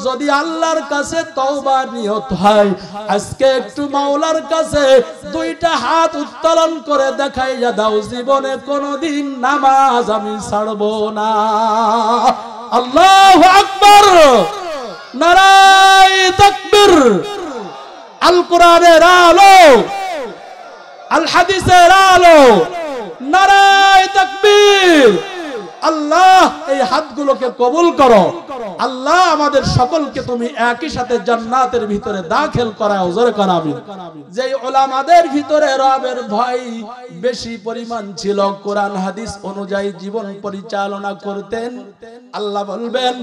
যদি আল্লাহর কাছে তওবা নিয়ত হয় আজকে একটু মাওলার কাছে দুইটা হাত উত্তোলন করে দেখাইয়া দাও জীবনে কোনোদিন নামাজ আমি ছাড়বো না। আল্লাহু আকবার, নারায়ে তাকবীর। আল কোরআনের আলো, আল হাদিসের আলো, নারায়ে তাকবীর। আল্লাহ এই হাতগুলোকে কবুল করো। আল্লাহ আমাদের সকলকে তুমি একই সাথে জান্নাতের ভিতরে দাখিল করাও, জোরে কোন আমিন। যেই উলামাদের ভিতরে রবের ভয় বেশি পরিমাণ ছিল, কোরআন হাদিস অনুযায়ী জীবন পরিচালনা করতেন, আল্লাহ বলবেন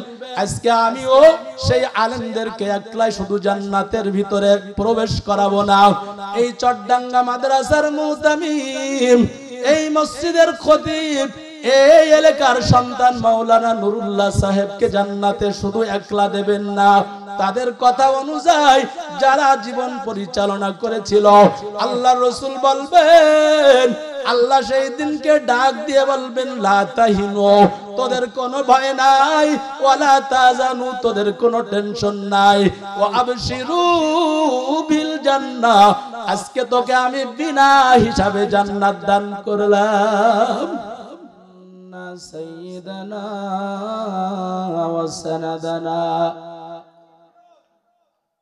আজকে আমিও সেই আলেমদেরকে একলাই শুধু জান্নাতের ভিতরে প্রবেশ করাবো না। এই চট্টাঙ্গা মাদ্রাসার মুতামিম, এই মসজিদের খতিব, এই এলাকার সন্তান মাওলানা নুরুল্লাহ সাহেবকে জান্নাতে শুধু একলা দেবেন না, তাদের কথা অনুযায়ী যারা জীবন পরিচালনা করেছিল আল্লাহ রাসূল বলবেন, আল্লাহ সেই দিনকে ডাক দিয়ে বলবেন লা তাহিনু, তোদের কোনো ভয় নাই, ওয়ালা তাজানু, তোদের কোনো টেনশন নাই, ওয়া আবশিরু বিল জান্নাহ, আজকে তোকে আমি বিনা হিসাবে জান্নাত দান করলাম। سيدنا وسندنا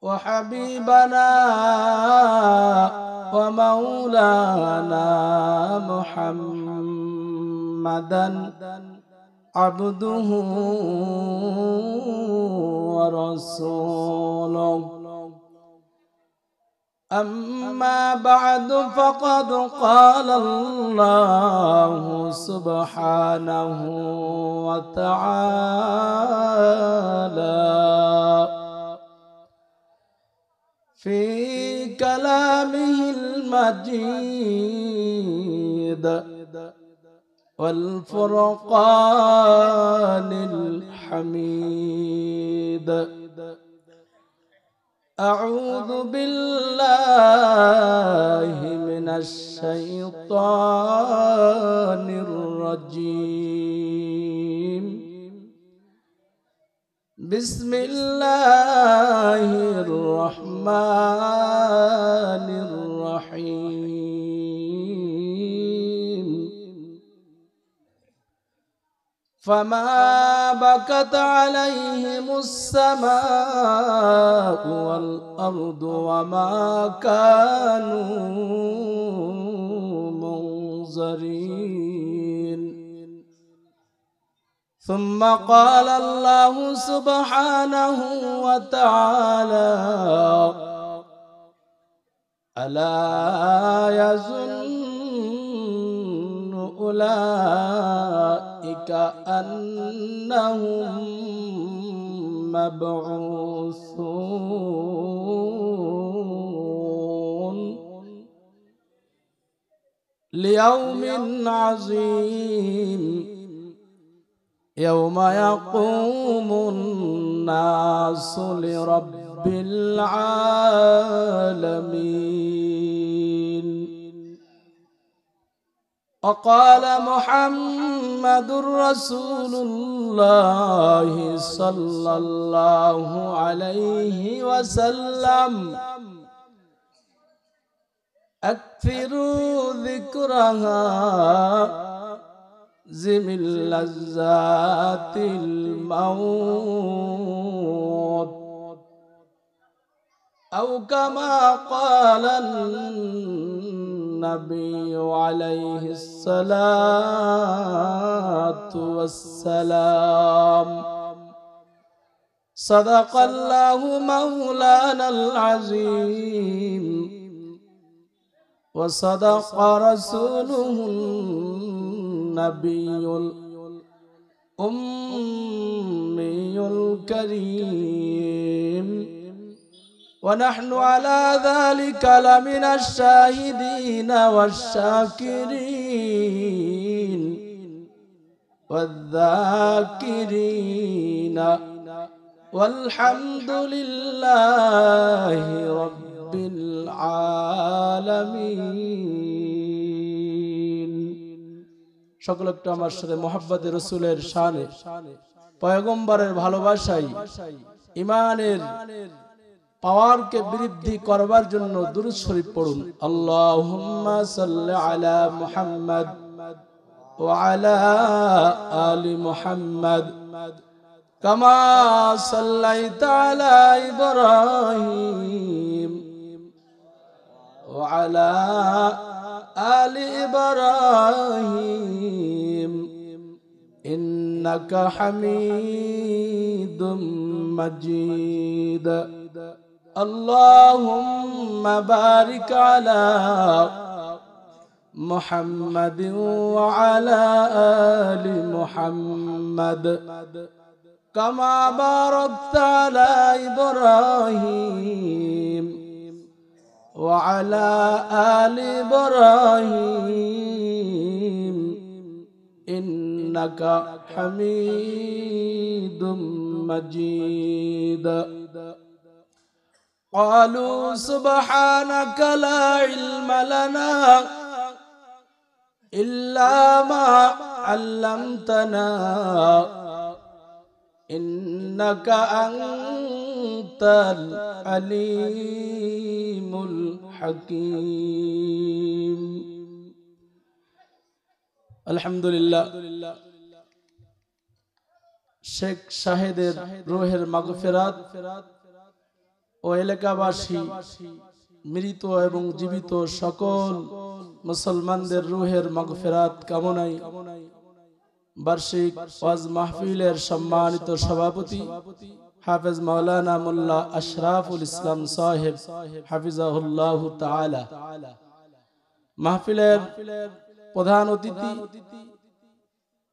وحبيبنا ومولانا محمدا عبده ورسوله، أما بعد فقد قال الله سبحانه وتعالى في كلامه المجيد والفرقان الحميد: أعوذ بالله من الشيطان الرجيم، بسم الله الرحمن الرحيم. فما بكت عليهم السماء والأرض وما كانوا منظرين. ثم قال الله سبحانه وتعالى: ألا يظن أولئك أنهم مبعوثون ليوم عظيم يوم يقوم الناس لرب العالمين. وقال محمد رسول الله صلى الله عليه وسلم: أكثروا ذكرها زم اللذات الموت، أو كما قال النبي عليه الصلاة والسلام. صدق الله مولانا العظيم، وصدق رسوله النبي الأمي الكريم، ونحن على ذلك لمن الشاهدين والشاكرين والذاكرين، والحمد لله رب العالمين. সকল একটু আমার সাথে মুহাব্বতে রাসূলের শানে পয়গম্বরের ভালোবাসায় ইমানের পাওয়ারকে বৃদ্ধি করবার জন্য দুরূদ শরীফ পড়ুন। আল্লাহুম্মা সাল্লি আলা মুহাম্মাদ ওয়া আলা আলি মুহাম্মাদ কামা সাল্লাইতা আলা ইব্রাহিম ওয়া আলা আলি ইব্রাহিম ইন্নাকা হামিদুম মাজিদ। আল্লাহুম্মা বারিক আলা মুহাম্মাদিন ওয়া আলা আলি মুহাম্মাদ কামা বারাকতা আলা ইব্রাহিম ওয়া আলা আলি ইব্রাহিম ইন্নাকা হামিদুম মাজিদ। قالوا سبحانك لا علم لنا إلا ما علمتنا إنك أنت العليم الحكيم। الحمد لله শেখ শাহেদের রূহের মাগফিরাত ও এলাকাবাসী মৃত এবং জীবিত সকল মুসলমানদের রূহের মাগফিরাত কামনায় বার্ষিক ওয়াজ মাহফিলের সম্মানিত সভাপতি হাফেজ মাওলানা মোল্লা আশরাফুল ইসলাম সাহেব হাফিজাহুল্লাহু তাআলা, মাহফিলের প্রধান অতিথি,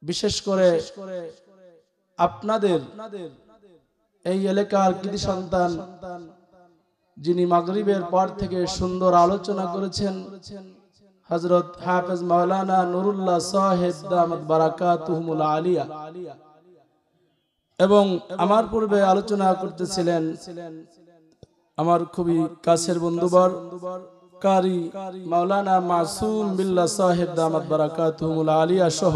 বিশেষ করে আপনাদের এই এলাকার কৃতি সন্তান যিনি মাগরিবের পর থেকে সুন্দর আলোচনা করেছেন, হযরত হাফেজ মাওলানা নুরুল্লাহ সাহেব দামাত বারাকাতুহুমুল আলিয়া, এবং আমার পূর্বে আলোচনা করতেছিলেন আমার খুবই কাছের বন্ধুবর কারি মাওলানা মাসুম বিল্লাহ সাহেব দামাত বারাকাতুহুমুল আলিয়া সহ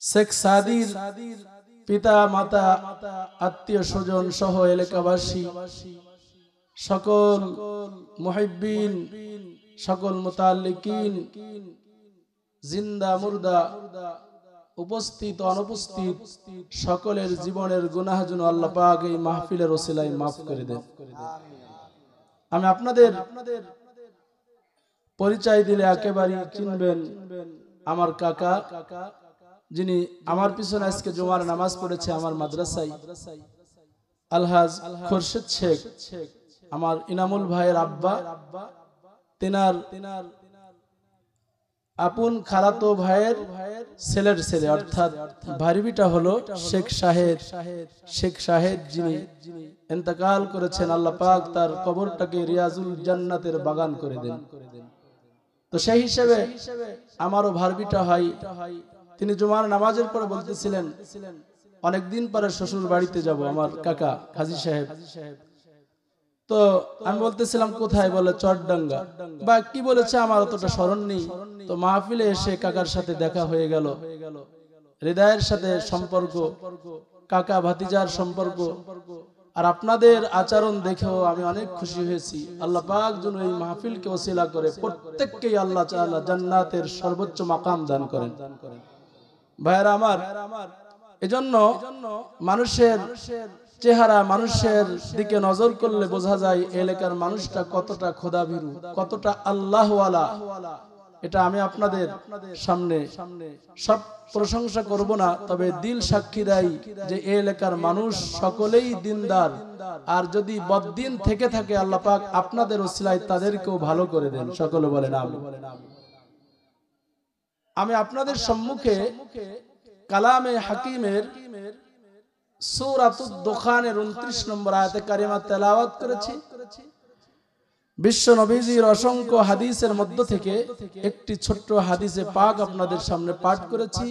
শেখ সাদির পিতা মাতা আত্মীয় স্বজন সহ এলাকাবাসী সকল মুহিব্বিন, সকল মুতাল্লিকিন, জিন্দা মুর্দা, উপস্থিত অনুপস্থিত সকলের জীবনের গুনাহ যেন আল্লাহ পাক এই মাহফিলের ওসিলায় মাফ করে দেন। আমি আপনাদের পরিচয় দিলে একেবারে চিনবেন আমার কাকা, যিনি আমার পিছনে আজকে জুমার নামাজ পড়েছে আমার মাদ্রাসায়, আলহাজ খোরশেদ শেখ, আমার ইনামুল ভাইয়ের আব্বা, তেনার আপন খালাতো ভাইয়ের ছেলের ছেলে, অর্থাৎ ভারিবিটা হলো শেখ শাহেদ, যিনি ইন্তেকাল করেছেন। আল্লাহ পাক তার কবরটাকে রিয়াজুল জান্নাতের বাগান করে দেন। তো সেই হিসেবে আমারও ভারবিটা হয়, তিনি জুমার নামাজের পরে বলতেছিলেন অনেকদিন পরে শ্বশুর বাড়িতে যাব, আমার কাকা হাজী সাহেব। তো আমি বলতেছিলাম কোথায়, বলে চটডাঙ্গা, বা কি বলেছে আমার অতটা স্মরণ নেই। তো মাহফিলে এসে কাকার সাথে দেখা হয়ে গেল, হৃদয়ের সাথে সম্পর্ক, কাকা ভাতিজার সম্পর্ক, আর আপনাদের আচরণ দেখেও আমি অনেক খুশি হয়েছি। আল্লাহ পাক যেন এই মাহফিলকে ওসিলা করে প্রত্যেককেই আল্লাহ তাআলা জান্নাতের সর্বোচ্চ মাকাম দান করেন। ভাইরা আমার, এজন্য মানুষের চেহারা, মানুষের দিকে নজর করলে বোঝা যায় এলাকার মানুষটা কতটা খোদাভীরু, কতটা আল্লাহওয়ালা। এটা আমি আপনাদের সামনে সব প্রশংসা করব না, তবে দিল সাক্ষী দেয় যে এই এলাকার মানুষ সকলেই দিনদার। আর যদি বদ্দিন থেকে থাকে আল্লাহ পাক আপনাদের ওসিলায় তাদেরকেও ভালো করে দেন। সকলে বলেন আমিন। আমি আপনাদের সম্মুখে কালামে হাকিমের সূরাতুদ দুখানের 29 নম্বর আয়াতে কারিমা তেলাওয়াত করেছি। বিশ্ব নবীজির অসংখ্য হাদিসের মধ্য থেকে একটি ছোট্ট হাদিসে পাক আপনাদের সামনে পাঠ করেছি।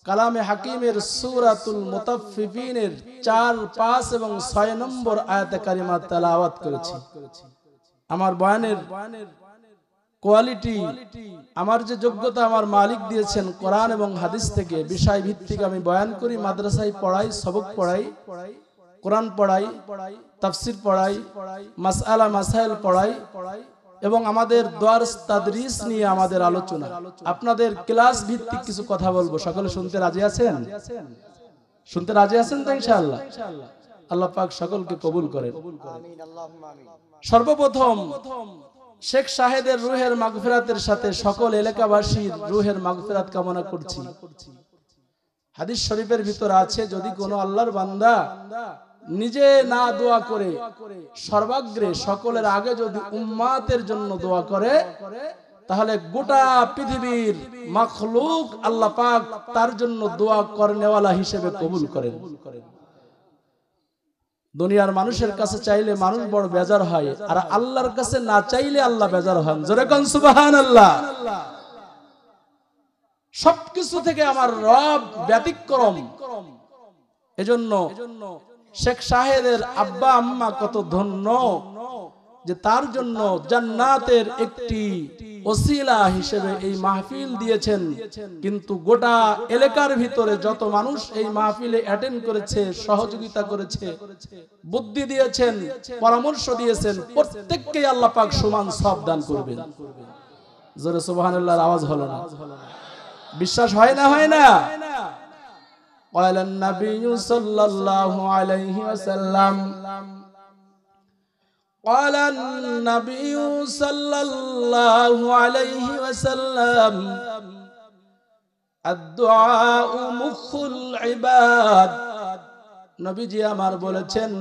কালামে হাকিমের সূরাতুল মুতাফফিফিনের 4, 5 এবং 6 নম্বর আয়াতে কারিমা তেলাওয়াত করেছি। আমার বয়ানের কোয়ালিটি, আমার যে যোগ্যতা আমার মালিক দিয়েছেন কোরআন এবং হাদিস থেকে বিষয় ভিত্তিক আমি বয়ান করি, মাদ্রাসায় পড়াই, সবক পড়াই, কোরআন পড়াই, তাফসির পড়াই, মাসআলা মাসাইল পড়াই এবং আমাদের দর্স তাদরিস নিয়ে আমাদের আলোচনা, আপনাদের ক্লাস ভিত্তিক কিছু কথা বলবো। সকলে শুনতে রাজি আছেন? শুনতে রাজি আছেন তো ইনশাআল্লাহ? আল্লাহ পাক সকলকে কবুল করেন। সর্বপ্রথম শেখ সাহেদের রুহের মাগফিরাতের সাথে সকল এলাকাবাসীর রুহের মাগফিরাত কামনা করছি। হাদিস শরীফের ভিতর আছে, যদি কোনো আল্লাহর বান্দা নিজে না দোয়া করে সর্বাগ্রে সকলের আগে যদি উম্মাতের জন্য দোয়া করে, তাহলে গোটা পৃথিবীর মাখলুক আল্লাহ পাক তার জন্য দোয়া করনেওয়ালা হিসেবে কবুল করেন। দুনিয়ার মানুষের কাছে চাইলে মানুষ বড় বেজার হয়, আর আল্লাহর কাছে না চাইলে আল্লাহ বেজার হন। জোরে কোন সুবহানাল্লাহ। সবকিছু থেকে আমার রব ব্যতিক্রম। এজন্য শেখ সাহেদের আব্বা আম্মা কত ধন্য যে তার জন্য জান্নাতের একটি ওসিলা হিসেবে এই মাহফিল দিয়েছেন। কিন্তু গোটা এলাকার ভিতরে যত মানুষ এই মাহফিলে অ্যাটেন্ড করেছে, সহযোগিতা করেছে, বুদ্ধি দিয়েছেন, পরামর্শ দিয়েছেন, প্রত্যেককে আল্লাহ পাক সমান সওয়াব দান করবেন। জোরে সুবহানাল্লাহর আওয়াজ হলো না? বিশ্বাস হয় না? হয় না? قال النبي صلى الله عليه وسلم قال النبي صلى الله عليه وسلم الدعاء مخ العباد। নবীজি আমার বলেছেন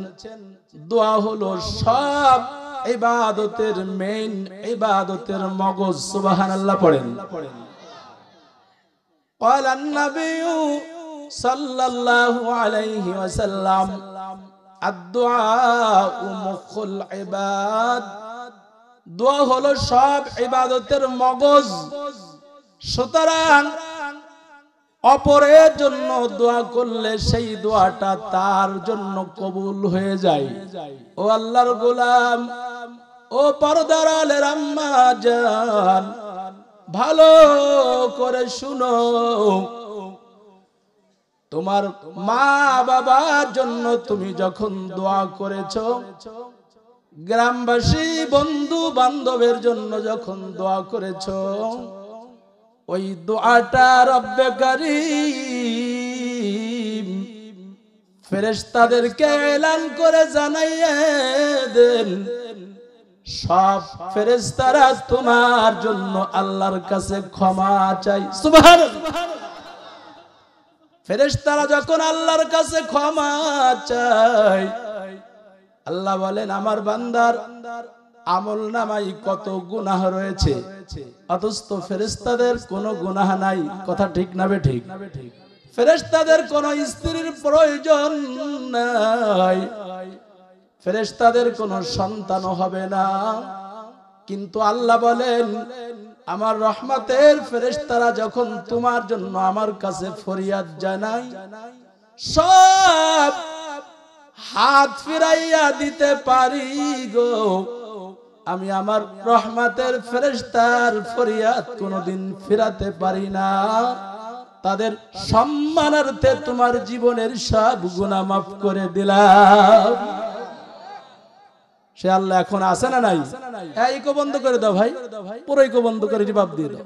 দোয়া হলো সব ইবাদতের মেইন, ইবাদতের মগজ। সুবহানাল্লাহ পড়েন। قال النبي صلى الله عليه وسلم الدعاء مخ العباد। দোয়া হলো সব ইবাদতের মগজ। সুতরাং অপরের জন্য দোয়া করলে সেই দোয়াটা তার জন্য কবুল হয়ে যায়। ও আল্লাহর গোলাম, ও পর্দার আলের আম্মা জান, ভালো করে শুনো। তোমার মা বাবার জন্য তুমি যখন দোয়া করেছো, গ্রামবাসী বন্ধু বান্ধবের জন্য যখন দোয়া করেছো, ওই দোয়াটা রব্বে কারীম ফেরেশতাদেরকে এলান করে জানাইয়ে দেন, সব ফেরেশতারা তোমার জন্য আল্লাহর কাছে ক্ষমা চাই। সুবহানাল্লাহ। ফেরেশতারা যখন আল্লাহর কাছে ক্ষমা চায়, আল্লাহ বলেন আমার বান্দার আমল নামায় কত গুনাহ রয়েছে, অথচ ফেরেশতাদের কোনো গুনাহ নাই। কথা ঠিক না বে ঠিক? ফেরেশতাদের কোনো স্ত্রীর প্রয়োজন নাই, ফেরেশতাদের কোনো সন্তান হবে না। কিন্তু আল্লাহ বলেন আমার রহমতের ফেরেশতারা যখন তোমার জন্য আমার কাছে ফরিয়াদ জানাই, সব হাত ফিরাইয়া দিতে পারি গো। আমি আমার রহমতের ফেরেশতার ফরিয়াদ কোনোদিন ফিরাতে পারি না। তাদের সম্মানার্থে তোমার জীবনের সব গুনাহ মাফ করে দিলাম। সে আল্লাহ এখন আছে না নাই? এই কো বন্ধ করে দাও ভাই, পুরোই কো বন্ধ করে জবাব দিয়ে দাও।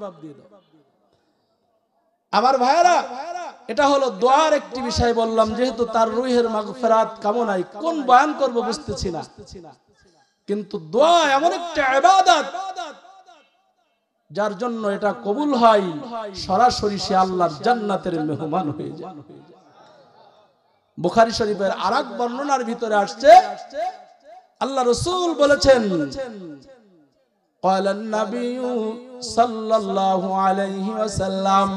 আমার ভাইরা, এটা হলো দোয়ার একটি বিষয় বললাম, যেহেতু তার রুহের মাগফিরাত কামনায় কোন বয়ান করব বুঝতেছি না। কিন্তু দোয়া এমন একটা ইবাদত যার জন্য এটা কবুল হয়, সরাসরি সে আল্লাহর জান্নাতের মেহমান হয়ে যায়। বুখারী শরীফের আরেক বর্ণনার ভিতরে আসছে, আল্লাহ রাসূল বলেছেন قال النبي صلى الله عليه وسلم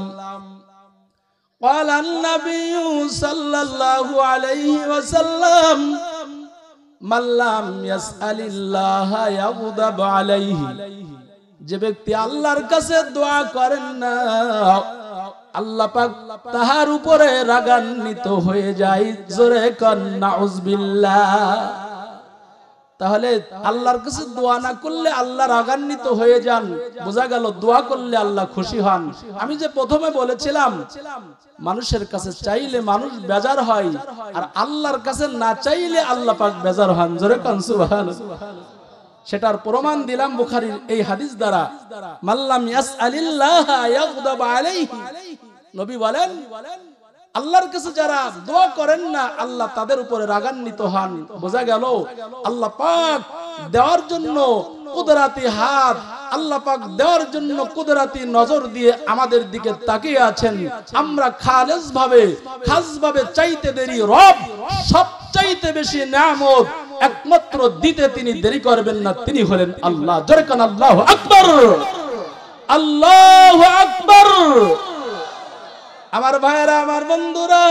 قال النبي صلى الله عليه وسلم من لم يسأل الله يغضب عليه। যে ব্যক্তি আল্লাহর কাছে দোয়া করেন না, আল্লাহ পাক তাহার উপরে রাগান্বিত হয়ে যায়। জোরে কন নাউযুবিল্লাহ। তাহলে আল্লাহর কাছে দোয়া না করলে আল্লাহ রাগান্বিত হয়ে যান, বোঝা গেল দোয়া করলে আল্লাহ খুশি হন। আমি যে প্রথমে বলেছিলাম মানুষের কাছে চাইলে মানুষ বেজার হয়, আর আল্লাহর কাছে না চাইলে আল্লাহ পাক বেজার হন। জোরে কান সুবহানাল্লাহ। সেটার প্রমাণ দিলাম বুখারীর এই হাদিস দ্বারা। মাল্লাম ইয়াসআলিল্লাহ ইয়াগদাব আলাইহি, নবী বলেন আল্লাহর কাছে যারা দোয়া করেন না আল্লাহ তাদের উপরে রাগান্বিত হন। বোঝা গেল আল্লাহ পাক দেওয়ার জন্য কুদরতি হাত, আল্লাহ পাক দেওয়ার জন্য কুদরতি নজর দিয়ে আমাদের দিকে তাকিয়ে আছেন। আমরা খালেস ভাবে খাস ভাবে চাইতে দেরি, রব সবচাইতে বেশি নিয়ামত একমাত্র দিতে তিনি দেরি করবেন না, তিনি হলেন আল্লাহ। জোরে কান আল্লাহু আকবার, আল্লাহু আকবার। আমার ভাইয়েরা, আমার বন্ধুরা,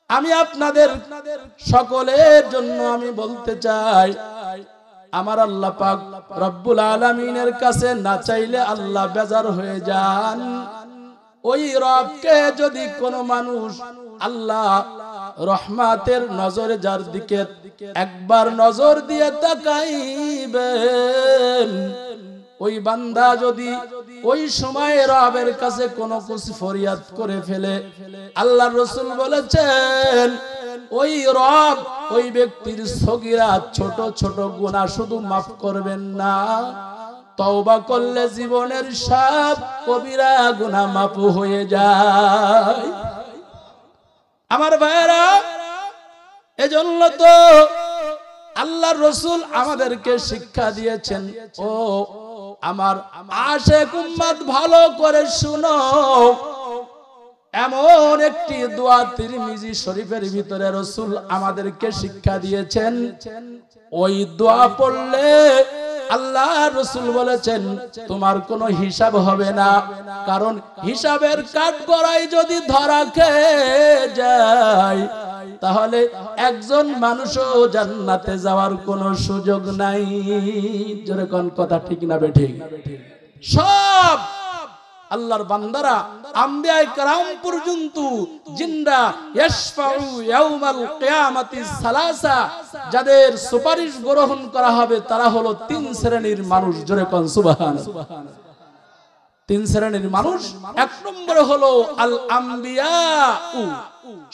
আমি আপনাদের সকলের জন্য আমি বলতে চাই, আমার আল্লাহ পাক রব্বুল আলামিনের কাছে না চাইলে আল্লাহ বেজার হয়ে যান। ওই রবকে যদি কোনো মানুষ আল্লাহ রহমাতের নজরে যার দিকে একবার নজর দিয়ে তাকাইবেন, ওই বান্দা যদি ওই সময় রবের কাছে কোনো কিছু ফরিয়াদ করে ফেলে, আল্লাহ রাসূল বলেছেন ওই রব ওই ব্যক্তির সগীরা ছোট ছোট গুনাহ শুধু মাফ করবেন না, তওবা করলে জীবনের সব কবিরা গুনাহ মাফ হয়ে যায়। আমার ভাইরা, এজন্য তো আল্লাহর রাসূল আমাদেরকে শিক্ষা দিয়েছেন, ও আমার আশিক উম্মত ভালো করে শুনো, এমন একটি দোয়া তিরমিজি শরীফের ভিতরে রাসূল আমাদেরকে শিক্ষা দিয়েছেন। ওই দোয়া পড়লে আল্লাহ রাসূল বলেছেন তোমার কোনো হিসাব হবে না, কারণ হিসাবের কাঠগড়ায় যদি ধরা খেয়ে যায় তাহলে একজন মানুষও জান্নাতে যাওয়ার কোনো সুযোগ নাই। জোরে কোন কথা ঠিক না বেঠিক? সব আল্লাহর বান্দারা আম্বিয়ায়ে কেরাম পর্যন্ত জিনরা ইয়াশফাউ ইয়াউমাল কিয়ামাতি সালাসা, যাদের সুপারিশ গ্রহণ করা হবে তারা হলো তিন শ্রেণীর মানুষ। জোরে কোন সুবহানাল্লাহ। তিন শ্রেণীর মানুষ। এক নম্বরে হলো আল আম্বিয়া,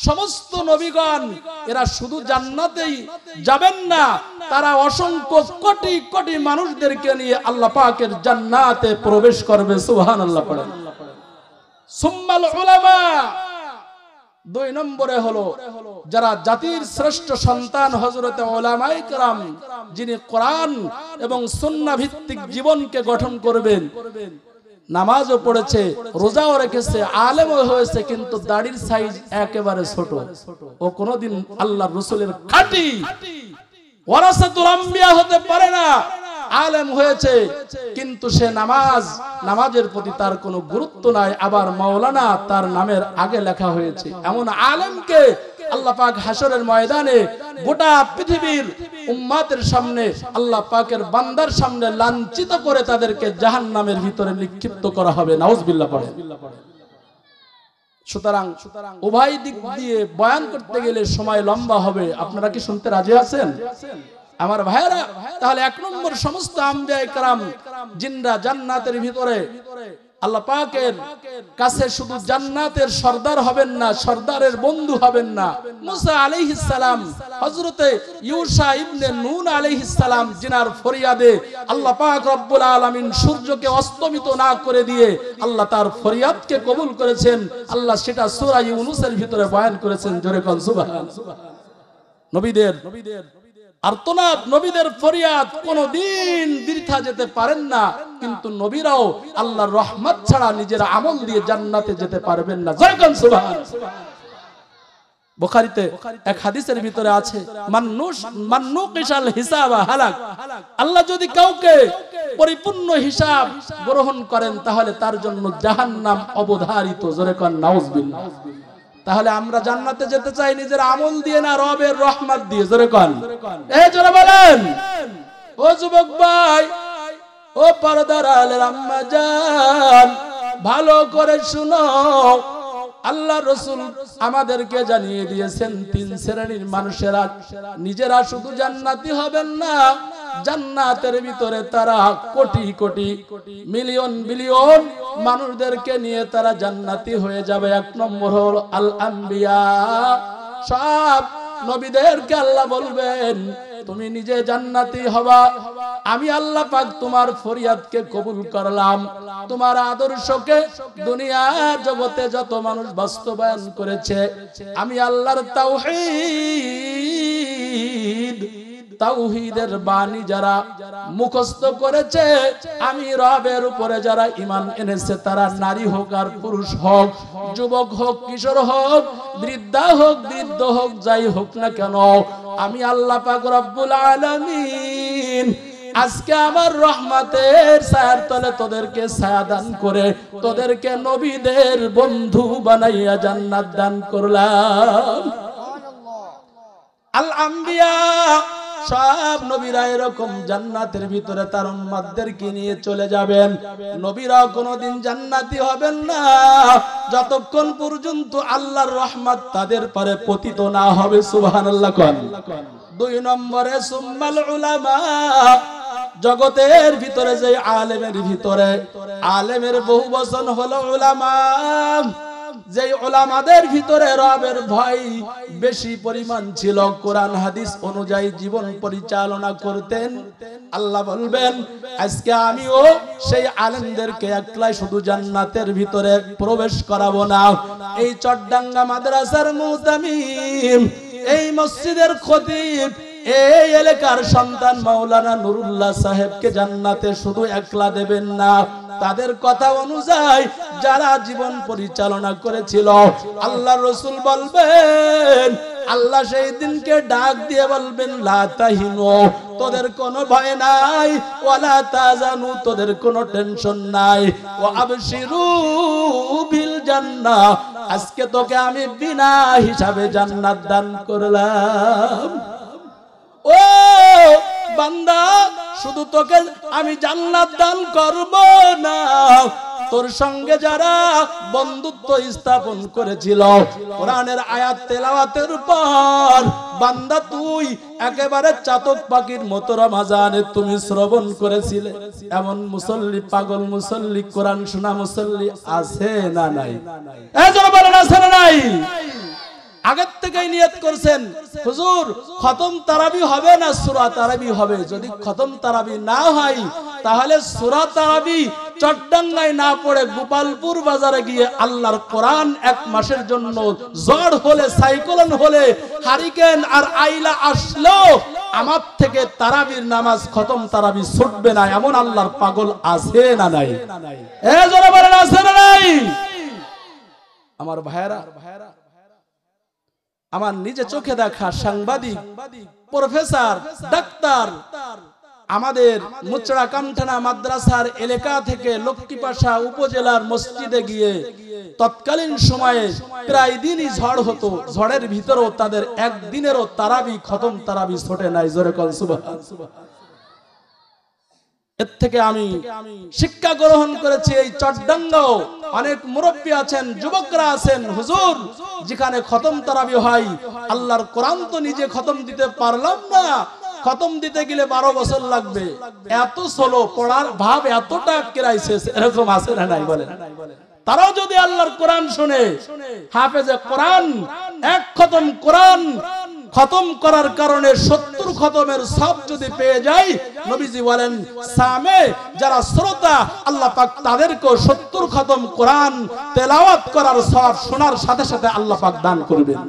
সমস্ত নবীগণ এরা শুধু জান্নাতেই যাবেন না, তারা অসংখ্য কোটি কোটি মানুষদেরকে নিয়ে আল্লাহ পাকের জান্নাতে প্রবেশ করবে। সুবহানাল্লাহ পড়েন। সুম্মাল উলামা, দুই নম্বরে হলো যারা জাতির শ্রেষ্ঠ সন্তান হযরতে উলামায়ে কেরাম, যিনি কোরআন এবং সুন্নাহ ভিত্তিক জীবনকে গঠন করবেন, নামাজও পড়েছে, রোজাও রেখেছে, আলেমও হয়েছে, কিন্তু দাড়ির সাইজ একেবারে ছোট। ও কোনদিন আল্লাহর রাসূলের খাঁটি ওয়ারাসাতুল আম্বিয়া হতে পারে না। আলেম হয়েছে কিন্তু সে নামাজের প্রতি তার কোনো গুরুত্ব নাই, আবার মাওলানা তার নামের আগে লেখা হয়েছে। এমন আলেমকে আল্লাহ পাক হাসরের ময়দানে গোটা পৃথিবীর উম্মতের সামনে আল্লাহ পাকের বান্দার সামনে লাঞ্ছিত করে তাদেরকে জাহান্নামের ভিতরে নিক্ষিপ্ত করা হবে। নাউজুবিল্লাহ পড়ে। সুতরাং উভয় দিক দিয়ে বয়ান করতে গেলে সময় লম্বা হবে। আপনারা কি শুনতে রাজি আছেন আমার ভাইয়েরা? তাহলে এক নম্বর, সমস্ত আম্বিয়ায়ে কেরাম জিনরা জান্নাতের ভিতরে আল্লাহ পাকের কাছে শুধু জান্নাতের সর্দার হবেন না, সর্দারের বন্ধু হবেন না। মুসা আলাইহিস সালাম, হযরতে ইউসা ইবনে নূন আলাইহিস সালাম, জিনার ফরিয়াদে আল্লাহ পাক রব্বুল আলামিন সূর্যকে অস্তমিত না করে দিয়ে আল্লাহ তার ফরিয়াদকে কবুল করেছেন। আল্লাহ সেটা সূরা ইউনূসের ভিতরে বয়ান করেছেন। জোরে কোন সুবহানাল্লাহ। নবীদের আর্তনাদ, নবীদের ফরিয়াদ কোনদিন বৃথা যেতে পারেন না, কিন্তু নবীরাও আল্লাহর রহমত ছাড়া নিজের আমল দিয়ে জান্নাতে যেতে পারবেন না। জয় কোন সুবহানাল্লাহ। বুখারীতে এক হাদিসের ভিতরে আছে, মান্নুকিশাল হিসাবা হালাক। আল্লাহ যদি কাউকে পরিপূর্ণ হিসাব গ্রহণ করেন তাহলে তার জন্য জাহান্নাম অবধারিত। জোরে কোন নাউজুবিল্লাহ। তাহলে আমরা জান্নাতে যেতে চাই নিজের আমল দিয়ে না, রবের রহমত দিয়ে। জোরে কোন, এই জোরে বলেন। ও যুবক ভাই, ও পর্দার আলের আম্মা জান, ভালো করে শুনো। আল্লাহ রাসূল আমাদেরকে জানিয়ে দিয়েছেন তিন শ্রেণীর মানুষেরা নিজেরা শুধু জান্নাতি হবেন না, জান্নাতের ভিতরে তারা কোটি কোটি মিলিয়ন বিলিয়ন মানুষদেরকে নিয়ে তারা জান্নাতি হয়ে যাবে। এক নম্বর হলো আল আম্বিয়া, সব নবীদেরকে আল্লাহ বলবেন তুমি নিজে জান্নাতি হবা, আমি আল্লাহ পাক তোমার ফরিয়াদকে কবুল করলাম, তোমার আদর্শকে দুনিয়ার জগতে যত মানুষ বাস্তবায়ন করেছে, আমি আল্লাহর তাওহীদের বাণী যারা মুখস্থ করেছে, আমি রবের উপরে যারা ঈমান এনেছে, তারা নারী হোক আর পুরুষ হোক, যুবক হোক কিশোর হোক, বৃদ্ধা হোক বৃদ্ধ হোক, যাই হোক না কেন, আমি আল্লাহ পাক রব্বুল আলামিন আজকে আমার রহমতের ছায়ার তলে তোদেরকে ছায়া দান করে তোদেরকে নবীদের বন্ধু বানাইয়া জান্নাত দান করলাম। আল আম্বিয়া, সব নবীরা এরকম জান্নাতের ভিতরে তার উম্মতদেরকে নিয়ে চলে যাবেন। নবীরা কোনোদিন জান্নাতি হবেন না যতক্ষণ পর্যন্ত আল্লাহর রহমত তাদের পরে পতিত না হবে। সুবহানাল্লাহ কোন। দুই নম্বরে সুম্মাল উলামা, জগতের ভিতরে যে আলেমের ভিতরে আলেমের বহু বচন হলো উলামা, যে উলামাদের ভিতরে রবের ভয় বেশি পরিমাণ ছিল, কোরআন হাদিস অনুযায়ী জীবন পরিচালনা করতেন। আল্লাহ বলবেন আজকে আমিও সেই আলেমদেরকে একলাই শুধু জান্নাতের ভিতরে প্রবেশ করাবো না। এই চট্টাঙ্গা মাদ্রাসার মুতামিম, এই মসজিদের খতিব, এই এলাকার সন্তান মাওলানা নুরুল্লাহ সাহেবকে জান্নাতে শুধু একলা দেবেন না, তাদের কথা অনুযায়ী যারা জীবন পরিচালনা করেছিল, আল্লাহ রাসূল বলবেন, আল্লাহ সেই দিনকে ডাক দিয়ে বলবেন লা তাহিনু, তোদের কোনো ভয় নাই, ওয়ালা তাজানু, তোদের কোনো টেনশন নাই, ওয়া আবশিরু বিল জান্নাহ, আজকে তোকে আমি বিনা হিসাবে জান্নাত দান করলাম। ও বান্দা, শুধু তোকে আমি জান্নাত দান করব না, তোর সঙ্গে যারা বন্ধুত্ব স্থাপন করেছিল কোরআনের আয়াত তেলাওয়াতের পর, বান্দা তুই একেবারে চাতক পাখির মতো রমজানে তুমি শ্রবণ করেছিলে, এমন মুসল্লি, পাগল মুসল্লি, কোরআন শোনা মুসল্লি আছে না নাই? এজন্য বলেন আছে না নাই? আগের থেকেই নিয়ত করছেন হুজুর খতম তারাবি হবে না সূরা তারাবি হবে। যদি খতম তারাবি না হয় তাহলে সূরা তারাবি চট্টাঙ্গায় না পড়ে গোপালপুর বাজারে গিয়ে আল্লাহর কোরআন এক মাসের জন্য জ্বর হলে, সাইক্লোন হলে, হারিকেন আর আইলা আসলো, আমার থেকে তারাবির নামাজ খতম তারাবি ছুটবে না, এমন আল্লাহর পাগল আছে না নাই? এজন্য বলেন আছে না নাই? আমার ভাইরা, আমার নিজে চোখে দেখা সাংবাদিক, প্রফেসর, ডাক্তার আমাদের মুচড়া কামঠানা মাদ্রাসার এলাকা থেকে লক্ষ্মীপাশা উপজেলার মসজিদে গিয়ে তৎকালীন সময়ে প্রায় দিনই ঝড় হতো, ঝড়ের ভিতরেও তাদের একদিনেরও তারাবি খতম তারাবি ছোটে নাই। জোরে কল সুবহানাল্লাহ। এর থেকে আমি শিক্ষা গ্রহণ করেছি। এই চট্টাঙ্গাও অনেক মুরব্বী আছেন, যুবকরা আছেন, হুজুর যেখানে খতম তারাবি হয়, আল্লাহর কোরআন তো নিজে খতম দিতে পারলাম না, খতম দিতে গেলে 12 বছর লাগবে, এত সোলো পড়ার ভাব এতটা কেরাইছে, এরকম আছে না নাই? বলেন। তারাও যদি আল্লাহর কোরআন শুনে, হাফেজে কোরআন এক খতম কোরআন খতম করার কারণে 70 খতমের সব যদি পেয়ে যায়, নবীজি বলেন সামে যারা শ্রোতা আল্লাহ পাক তাদেরকে 70 খতম কোরআন তেলাওয়াত করার সব শোনার সাথে সাথে আল্লাহ পাক দান করবেন।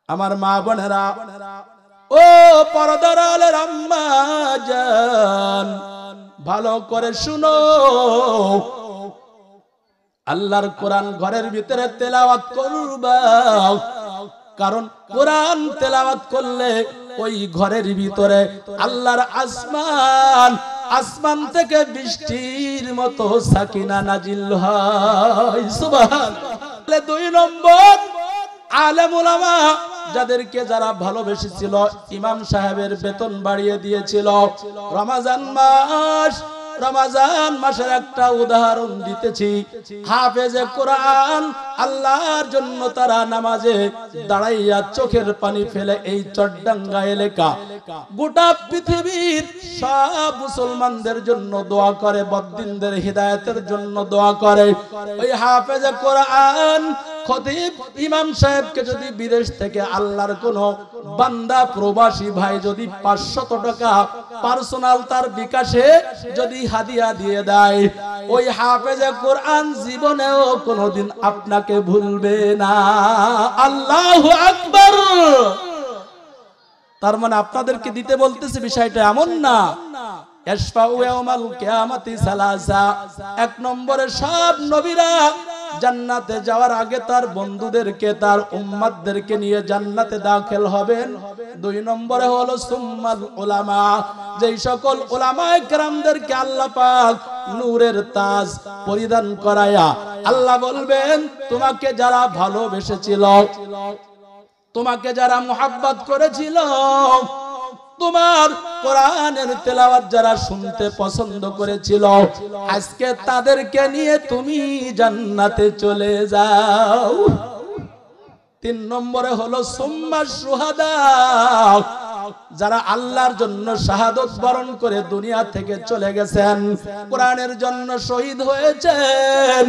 আমার মা বোনেরা, ও পর্দার আলের আম্মা জান, ভালো করে শুনো, আল্লাহর কোরআন ঘরের ভিতরে তেলাওয়াত করবা, কারণ কোরআন তেলাওয়াত করলে ওই ঘরের ভিতরে আল্লাহর আসমান থেকে বৃষ্টির মতো সাকিনা নাজিল হয়। সুবহানাল্লাহ। 2 নম্বর আলেম উলামা যাদেরকে যারা ভালোবেসেছিল, ইমাম সাহেবের বেতন বাড়িয়ে দিয়েছিল, রমজান মাস রমজান মাসের একটা উদাহরণ দিতেছি। হাফেজে কোরআন আল্লাহর জন্য তারা নামাজে দাঁড়াইয়া চোখের পানি ফেলে এই চট্টাঙ্গা এলাকা গোটা পৃথিবীর সব মুসলমানদের জন্য দোয়া করে, বদ্দিনদের হিদায়াতের জন্য দোয়া করে। ওই হাফেজে কোরআন খতিব ইমাম সাহেবকে যদি বিদেশ থেকে আল্লাহর কোন বান্দা প্রবাসী ভাই যদি 500 টাকা পার্সোনাল তার বিকাশে যদি হাদিয়া দিয়ে দেয়, ওই হাফেজে কোরআন জীবনেও কোনোদিন আপনাকে ভুলবে না। আল্লাহু আকবার। তার মানে আপনাদেরকে দিতে বলতেছে, বিষয়টা এমন না। এক নম্বরে সব নবীরা জান্নাতে যাওয়ার আগে তার বন্ধুদেরকে, তার উম্মতদেরকে নিয়ে জান্নাতে দাখিল হবেন। 2 নম্বরে হলো সুম্মাল উলামা, যেই সকল উলামায়ে কেরামদেরকে আল্লাহ পাক নূরের তাজ পরিধান করায়া আল্লাহ বলবেন, তোমাকে যারা ভালোবেসেছিল, তোমাকে যারা মুহাব্বত করেছিল, তোমার কোরআনের তেলাওয়াত যারা শুনতে পছন্দ করেছিল, আজকে তাদেরকে নিয়ে তুমি জান্নাতে চলে যাও। 3 নম্বরে হলো সুম্মা শুহাদা, যারা আল্লাহর জন্য শাহাদত বরণ করে দুনিয়া থেকে চলে গেছেন, কোরআনের জন্য শহীদ হয়েছেন,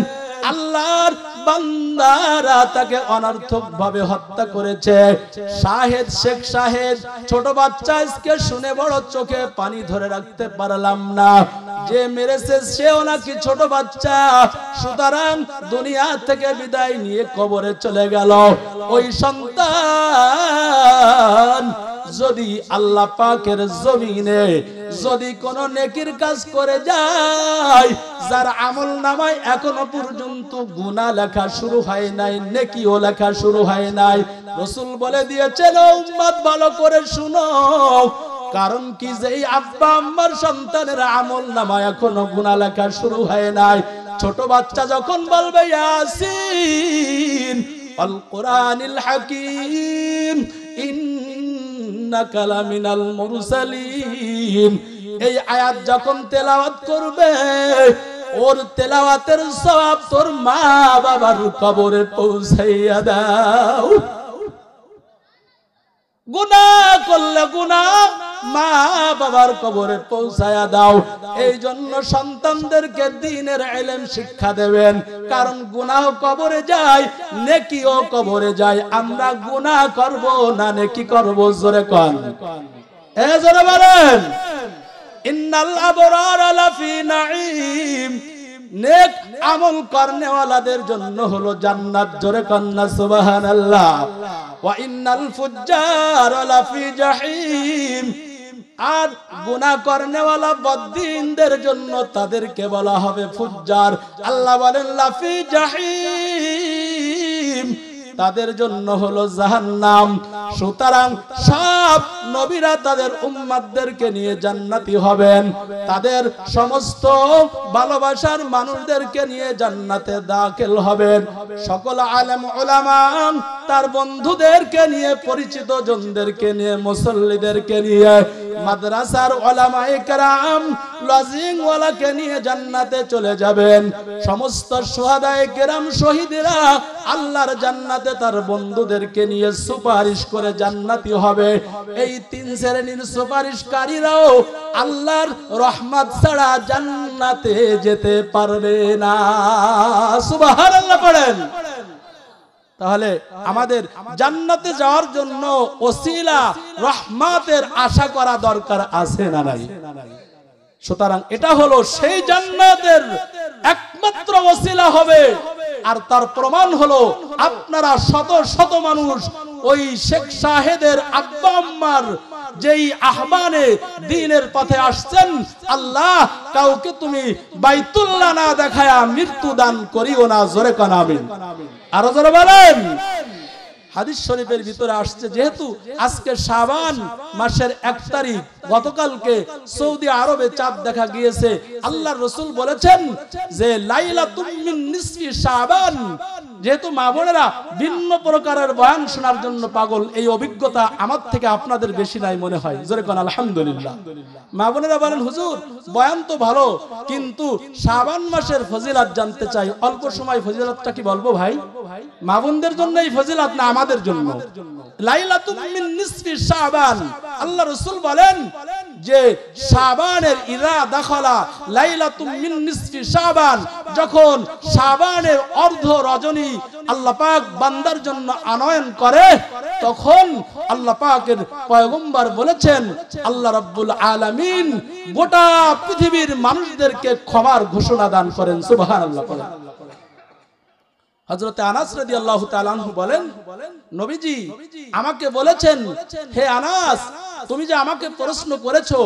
আল্লাহর বান্দারা তাকে অনর্থক ভাবে হত্যা করেছে। শাহেদ, শেখ শাহেদ, ছোট বাচ্চা আজকে শুনে বড় চোখে পানি ধরে রাখতে পারলাম না, যে মেরেছে সেও নাকি ছোট বাচ্চা, সুতরাং দুনিয়া থেকে বিদায় নিয়ে কবরে চলে গেল। ওই সন্তান যদি আল্লাহ পাকের জমিনে যদি কোন নেকির কাজ করে যায়, যার আমল নামায় এখনো পর্যন্ত গুনাহ লেখা শুরু হয় নাই, নেকিও লেখা শুরু হয় নাই, রাসূল বলে দিয়েছেন, উম্মত ভালো করে শুনো, কারণ কি, যেই আব্বা আম্মার সন্তানের আমল নামায় এখনো গুনাহ লেখা শুরু হয় নাই, ছোট বাচ্চা যখন বলবে ইয়াসিন আল কোরআনিল হাকিম ইন্নাকা লামিনাল মুরসালিন, এই আয়াত যখন তেলাওয়াত করবে, ওর তেলাওয়াতের সওয়াব তোর মা বাবার কবরে পৌঁছাইয়া দাও। গুনাহ করলে গুনাহ মা বাবার কবরে পৌঁছায়া দাও। এই জন্য সন্তানদেরকে দ্বীনের ইলম শিক্ষা দেবেন, কারণ গুনাহ কবরে যায়, নেকিও কবরে যায়। আমরা গুনাহ করব না নেকি করব? জোরে কোন, জোরে বলেন। ইন্নাল আবরারা লাফি নাঈম, নেক আমল করনেওয়ালাদের জন্য হলো জান্নাত। জোরে কন্না সুবহানাল্লাহ। ওয়া ইন্নাল ফুজ্জারা লাফি জাহিম, আর গুনাহ করনেওয়ালা বদ্দিনদের জন্য তাদেরকে বলা হবে ফুজ্জার। আল্লাহ বলেন লাফি জাহিম, তাদের জন্য হলো জাহান্নাম। সুতরাং সব নবীরা তাদের উম্মতদেরকে নিয়ে জান্নাতি হবেন, তাদের সমস্ত ভালোবাসার মানুষদেরকে নিয়ে জান্নাতে দাখিল হবেন। সকল আলেম উলামা তার বন্ধুদেরকে নিয়ে, পরিচিত জনদেরকে নিয়ে, মুসল্লিদেরকে নিয়ে, মাদ্রাসার উলামায়ে কেরাম লজিং ওয়ালাকে নিয়ে জান্নাতে চলে যাবেন। সমস্ত শুহাদায়ে কেরাম শহীদরা আল্লাহর জান্নাতে তার বন্ধুদেরকে নিয়ে সুপারিশ করে জান্নাতি হবে। এই 3 শ্রেণীর সুপারিশকারীরাও আল্লাহর রহমত ছাড়া জান্নাতে যেতে পারবে না। সুবহানাল্লাহ পড়েন। তাহলে আমাদের জান্নাতে যাওয়ার জন্য ওসিলা রহমতের আশা করা দরকার আছে না নাই? সুতরাং এটা হলো সেই জান্নাতের একমাত্র ওসিলা হবে। আর তার প্রমাণ হলো আপনারা শত শত মানুষ ওই শেখ শাহেদের আব্বা আম্মার যেই আহ্বানে দ্বীনের পথে আসছেন, আল্লাহ কাউকে তুমি বাইতুল্লাহ না দেখায়া মৃত্যু দান করিও না। জোরে কোন আমিন। আরো জোরে বলেন। হাদিস শরীফের ভিতরে আসছে, যেহেতু আজকে শাবান মাসের 1 তারিখ, গতকালকে সৌদি আরবে চাঁদ দেখা গিয়েছে, আল্লাহর রাসূল বলেছেন যে লাইলাতুম মিন নিসফি শাবান, যেহেতু মা বোনেরা ভিন্ন প্রকারের বয়ান শোনার জন্য পাগল, এই অভিজ্ঞতা আমার থেকে আপনাদের বেশি নাই মনে হয়, জোরে কোন আলহামদুলিল্লাহ। মা বোনেরা বলেন হুজুর বয়ান তো ভালো, কিন্তু শাবান মাসের ফজিলত জানতে চাই। অল্প সময় ফজিলতটা কি বলবো ভাই? মা বোনদের জন্য এই ফজিলত না আমাদের জন্য? লাইলাতুম মিন নিসফি শাবান, আল্লাহ রাসূল বলেন যে শাবানের ইযা দাখালা লাইলাতুম মিন নিসফি শাবান, যখন শাবানের অর্ধ রজনী আল্লাহ পাক বান্দার জন্য আনয়ন করে, তখন আল্লাহ পাকের পয়গম্বর বলেছেন আল্লাহ রাব্বুল আলামিন গোটা পৃথিবীর মানুষদেরকে ক্ষমার ঘোষণা দান করেন। সুবহানাল্লাহ। হযরত আনাস রাদিয়াল্লাহু তাআলা আনহু বলেন, নবীজি আমাকে বলেছেন, হে আনাস তুমি যে আমাকে প্রশ্ন করেছো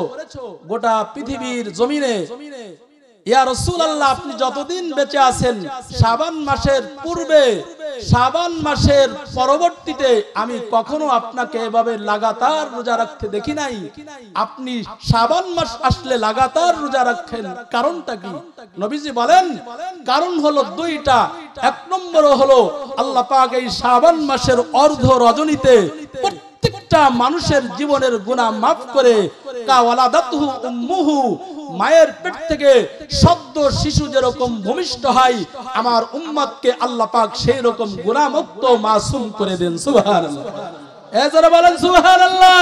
গোটা পৃথিবীর জমিনে, ইয়া রাসূলুল্লাহ আপনি যতদিন বেঁচে আছেন শাবান মাসের পূর্বে, শাবান মাসের পরবর্তীতে আমি কখনো আপনাকে এভাবে লাগাতার রোজা রাখতে দেখি নাই। আপনি শাবান মাস আসলে লাগাতার রোজা রাখেন, কারণটা কি? নবীজি বলেন কারণ হলো দুইটা। এক নম্বর হলো আল্লাহ পাক এই শাবান মাসের অর্ধ রজনীতে প্রত্যেকটা মানুষের জীবনের গুনাহ মাফ করে, কাওয়ালাদাতুহু উম্মুহু, মায়ের পেট থেকে সদ্য শিশু যেরকম ভূমিষ্ঠ হয়, আমার উম্মতকে আল্লাহ পাক সেই রকম গুনাহ মুক্ত মাসুম করে দেন। সুবহানাল্লাহ। এই যারা বলেন সুবহানাল্লাহ।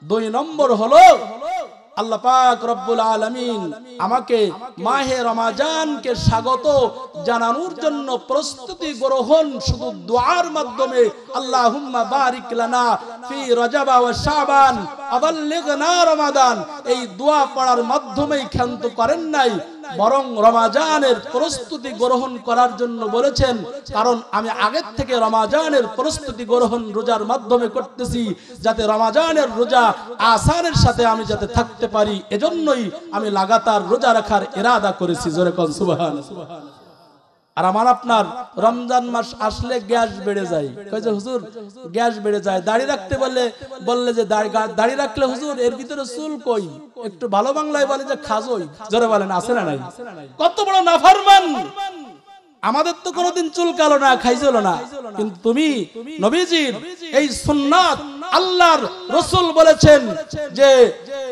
দুই নম্বর হলো আল্লাহ পাক রব্বুল আলামিন আমাকে মাহে রমাজানকে স্বাগত জানানোর জন্য প্রস্তুতি গ্রহণ শুধু দুআর মাধ্যমে, আল্লাহুম্মা বারিক লানা ফি রজব ওয়া শাবান আবাল্লিগনা রমাদান, এই দোয়া পড়ার মাধ্যমেই ক্ষান্ত করেন নাই, বরং রমাজানের প্রস্তুতি গ্রহণ করার জন্য বলেছেন। কারণ আমি আগের থেকে রমাজানের প্রস্তুতি গ্রহণ রোজার মাধ্যমে করতেছি, যাতে রমাজানের রোজা আসানের সাথে আমি যাতে থাকতে পারি, এজন্যই আমি লাগাতার রোজা রাখার ইরাদা করেছি। জোরে কোন সুবহানাল্লাহ। আর আমার আপনার রমজান মাস আসলে গ্যাস বেড়ে যায়, কয় যে হুজুর গ্যাস বেড়ে যায়, দাড়ি রাখতে বললে যে দাড়ি রাখলে হুজুর এর ভিতরে চুল কই, একটু ভালো বাংলায় বলে যে খাজই। জোরে বলেন আছে না নাই? কত বড় নাফরমান! আমাদের তো কোনোদিন চুল কালো না, খাইছিল না, কিন্তু তুমি নবীজির এই সুন্নাত, আল্লাহর রাসূল বলেছেন যে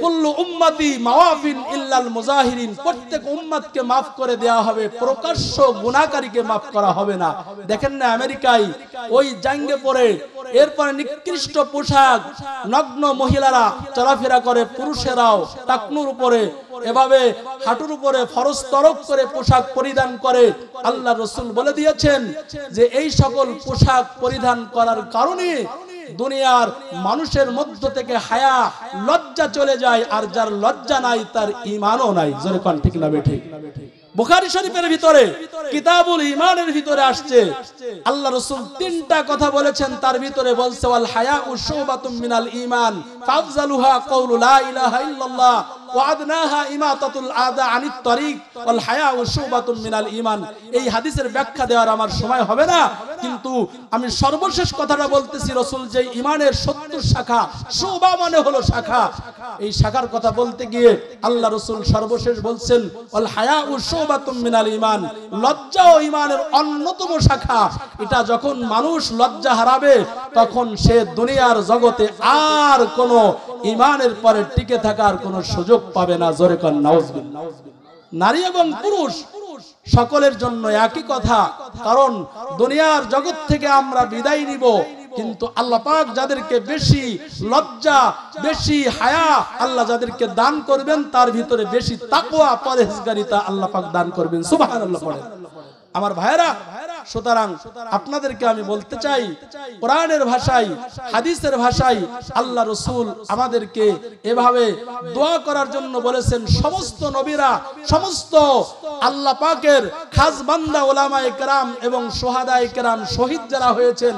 কুল্লু উম্মতি মাওয়াফিন ইল্লাল মুজাহিরিন, প্রত্যেক উম্মতকে maaf করে দেয়া হবে, প্রকাশ্য গুনাহকারীকে maaf করা হবে না। দেখেন না আমেরিকায় ওই জাঙ্গে পরে, এরপর নিকৃষ্ট পোশাক নগ্ন মহিলারা চলাফেরা করে, পুরুষেরাও টাকনুর উপরে এভাবে হাঁটুর উপরে ফরজ তরক করে পোশাক পরিধান করে। আল্লাহ রাসূল বলে দিয়েছেন যে এই সকল পোশাক পরিধান করার কারণে দুনিয়ার মানুষের মধ্য থেকে হায়া লজ্জা চলে যায়, আর যার লজ্জা নাই তার ঈমানও নাই। জোরে কোন ঠিক না বেঠিক? বুখারী শরীফের ভিতরে কিতাবুল ঈমানের ভিতরে আসছে আল্লাহ রাসূল তিনটা কথা বলেছেন, তার ভিতরে বলছে ওয়াল হায়াউ শুবাতুম মিনাল ঈমান ফাফজালুহা কাউলু লা ইলাহা ইল্লাল্লাহ ওয়া আদনাহা ইমাতাতুল আদা আনিত তারিক ওয়াল হায়াউ শুবাতুম মিনাল ঈমান। এই হাদিসের ব্যাখ্যা দেওয়ার আমার সময় হবে না, কিন্তু আমি সর্বশেষ কথাটা বলতেছি। রাসূল যে ঈমানের 70 শাখা, শুবা মানে হলো শাখা, এই শাখার কথা বলতে গিয়ে আল্লাহ রাসূল সর্বশেষ বলছেন ওয়াল হায়াউ শুবাতুম মিনাল ঈমান, লজ্জা ও ঈমানের অন্যতম শাখা। এটা যখন মানুষ লজ্জা হারাবে তখন সে দুনিয়ার জগতে আর কোনো ঈমানের পরে টিকে থাকার কোনো সুযোগ পাবে না। জোরে কোন নাউজুবিল্লাহ। নারী এবং পুরুষ সকলের জন্য একই কথা, কারণ দুনিয়ার জগৎ থেকে আমরা বিদায় নিব, কিন্তু আল্লাহ পাক যাদেরকে বেশি লজ্জা, বেশি হায়া আল্লাহ যাদেরকে দান করবেন, তার ভিতরে বেশি তাকওয়া, পরহেজগারিতা আল্লাহ পাক দান করবেন। সুবহানাল্লাহ পড়েন আমার ভাইরা। সুতরাং আপনাদেরকে আমি বলতে চাই, কোরআনের ভাষায়, হাদিসের ভাষায় আল্লাহ রাসূল আমাদেরকে এভাবে দোয়া করার জন্য বলেছেন। সমস্ত নবীরা, সমস্ত আল্লাহ পাকের খাস বান্দা উলামায়ে কেরাম এবং শুহাদায়ে কেরাম, শহীদ যারা হয়েছেন,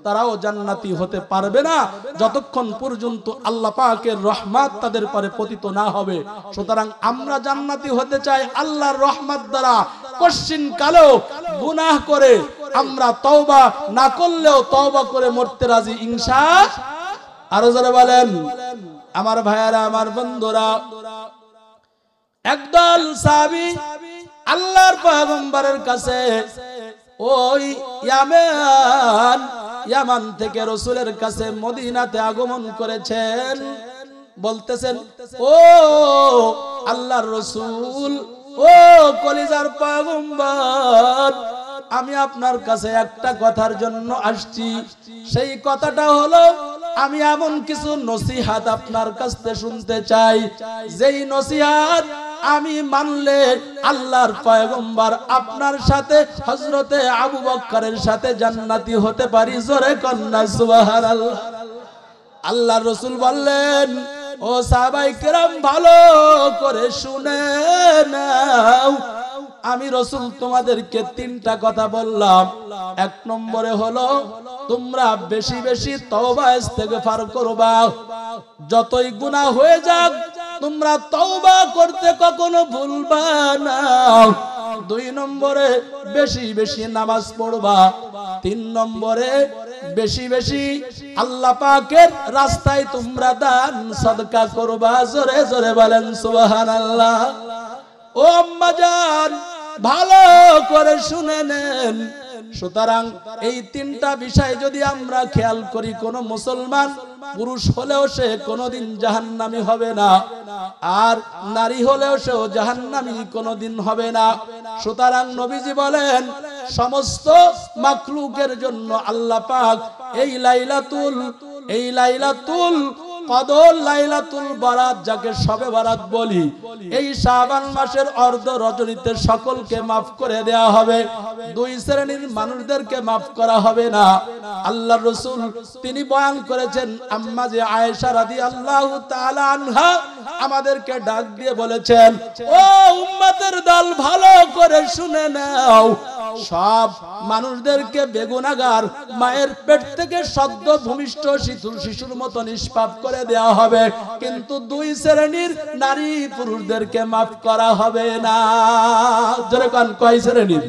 তারাও জান্নাতি হতে পারবে না যতক্ষণ পর্যন্ত আল্লাহ পাকের রহমত তাদের পরে পতিত না হবে। সুতরাং আমরা জান্নাতি হতে চাই আল্লাহর রহমত দ্বারা। কশিন কালেও গুনাহ করে আমরা তওবা না করলেও তওবা করে মরতে রাজি ইনশাআল্লাহ। আরো যারা বলেন আমার ভাইয়ারা, আমার বন্ধুরা, একদল সাহাবী আল্লাহর পয়গম্বরের কাছে ওই ইয়ামান থেকে রাসূলের কাছে মদিনাতে আগমন করেছেন। বলতেছেন, ও আল্লাহর রাসূল, ও কলিজার পয়গম্বর, আমি আপনার কাছে একটা কথার জন্য আসছি। সেই কথাটা হলো, আমি এমন কিছু নসিহত আপনার কাছ থেকে শুনতে চাই, যেই নসিহত আমি মানলে আল্লাহর পয়গম্বর আপনার সাথে হযরতে আবু বকরের সাথে জান্নাতি হতে পারি। জোরে কন্না সুবহানাল্লাহ। আল্লাহর রাসূল বললেন, ও সাহাবায়ে কেরাম, ভালো করে শুনে নাও, আমি রাসূল তোমাদেরকে তিনটা কথা বললাম। এক নম্বরে হলো, তোমরা বেশি বেশি তওবা ইস্তেগফার করবা, যতই গুনাহ হয়ে যাক তোমরা তওবা করতে কখনো ভুলবা না। দুই নম্বরে বেশি বেশি নামাজ পড়বা। তিন নম্বরে বেশি বেশি আল্লাহ পাকের রাস্তায় তোমরা দান সদকা করবা। জোরে জোরে বলেন সুবহানাল্লাহ। ও আম্মা জান, ভালো করে শুনে নেন। সুতরাং এই তিনটা বিষয় যদি আমরা খেয়াল করি, কোন মুসলমান পুরুষ হলেও সে কোনোদিন জাহান্নামী হবে না, আর নারী হলেও সেও জাহান্নামী কোনোদিন হবে না। সুতরাং নবীজি বলেন, সমস্ত মাখলুকের জন্য আল্লাহ পাক এই লাইলাতুল কদর, লাইলাতুল বারাত, যাকে শবে বারাত বলি, এই শাবান মাসের অর্ধ রজনীতে সকলকে মাফ করে দেয়া হবে। দুই শ্রেণীর মানুষদেরকে মাফ করা হবে না। আল্লাহর রাসূল তিনি বয়ান করেছেন, আম্মা যে আয়েশা রাদিয়াল্লাহু তাআলা আনহা আমাদেরকে ডাক দিয়ে বলেছেন, ও উম্মতের দল, ভালো করে শুনে নাও, সব মানুষদেরকে বেগুনাহগার মায়ের পেট থেকে সদ্য ভূমিষ্ঠ শিশুর মতো নিষ্পাপ করে দেয়া হবে, কিন্তু দুই শ্রেণীর নারী পুরুষদেরকে মাফ করা হবে না। জোরে কোন, কয় শ্রেণীর?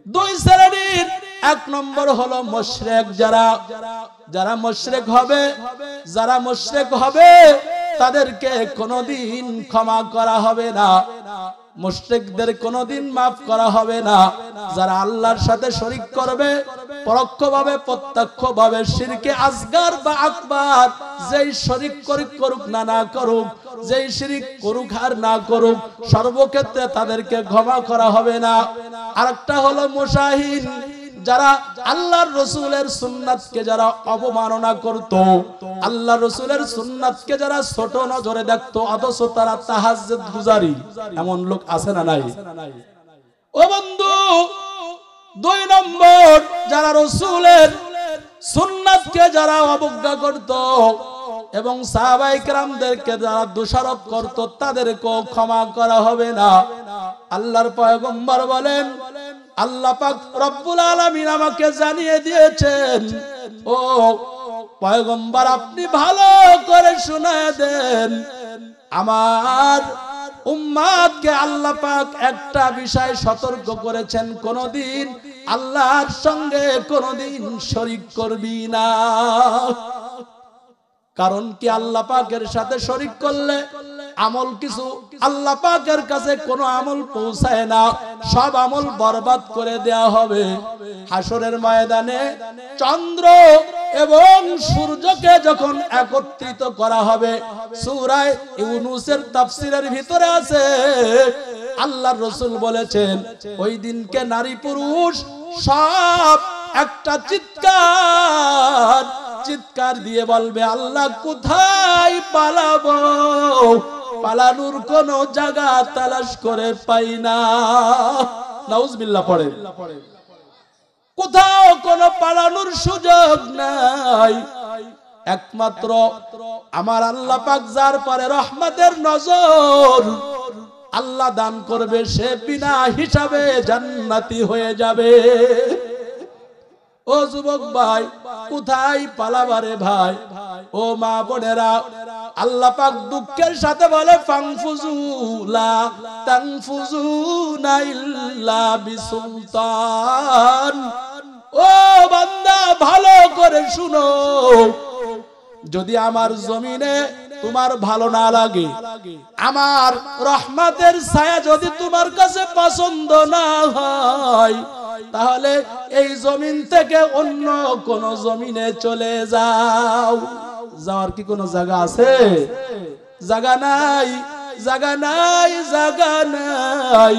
দুই শ্রেণীর। এক নম্বর হলো মুশরিক, যারা মুশরিক হবে তাদেরকে কোনোদিন ক্ষমা করা হবে না, মুশরিকদের কোনোদিন মাফ করা হবে না। যারা আল্লাহর সাথে শরীক করবে, পরোক্ষভাবে প্রত্যক্ষভাবে, শিরকে আসগার বা আকবার, যেই শরীক করুক না করুক, যেই শিরক করুক আর না করুক, সর্বক্ষেত্রে তাদেরকে ক্ষমা করা হবে না। আরেকটা হলো মুশাহিন, যারা আল্লাহর রাসূলের সুন্নাতকে যারা অবমাননা করত, আল্লাহর রাসূলের সুন্নাতকে যারা ছোট নজরে দেখত, অথচ তারা তাহাজ্জুদ গুজারি, এমন লোক আছে না নাই? ও বন্ধু, দুই নম্বর, যারা রাসূলের সুন্নাতকে যারা অবজ্ঞা করত এবং সাহাবায়ে কেরামদেরকে যারা দোষারোপ করত, তাদেরকেও ক্ষমা করা হবে না। আল্লাহর পয়গম্বর বলেন, আল্লাহ পাক রব্বুল আলামিন আমাকে জানিয়ে দিয়েছেন, ও পয়গম্বর, আপনি ভালো করে শুনায় দেন, আমার উম্মতকে আল্লাহ পাক একটা বিষয় সতর্ক করেছেন, কোনদিন আল্লাহর সঙ্গে কোনদিন শরীক করবি না। কারণ কি, আল্লাহ পাকের সাথে শরীক করলে আমল কিছু আল্লাহ পাকের কাছে কোনো আমল পৌঁছায় না, সব আমল বরবাদ করে দেয়া হবে। হাসরের ময়দানে চন্দ্র এবং সূর্যকে যখন একত্রিত করা হবে, সূরা ইউনূসের তাফসীরের ভিতরে আছে, আল্লাহর রাসূল বলেছেন, ওই দিনকে নারী পুরুষ সব একটা চিৎকার দিয়ে বলবে, আল্লাহ কোথায় পালাবো, পালানোর কোন জায়গা তালাশ করে পাই না। নাউজুবিল্লাহ পড়ে। কোথাও কোনো পালানোর সুযোগ নাই, একমাত্র আমার আল্লাহ পাক যার পরে রহমতের নজর আল্লাহ দান করবে, সে বিনা হিসাবে জান্নাতি হয়ে যাবে। ও যুবক ভাই, কোথায় পালাবারে ভাই? ও মা বোনেরা, আল্লাহ পাক দুঃখের সাথে বলে, ফানফুজু লা তানফুজুনা ইল্লা বিসুলতান। ও বান্দা, ভালো করে শুনো, যদি আমার জমিনে তোমার ভালো না লাগে, আমার রহমতের ছায়া যদি তোমার কাছে পছন্দ না হয়, তাহলে এই জমিন থেকে অন্য কোন জমিনে চলে যাও। যাওয়ার কি কোনো জায়গা আছে? জায়গা নাই, জায়গা নাই, জায়গা নাই।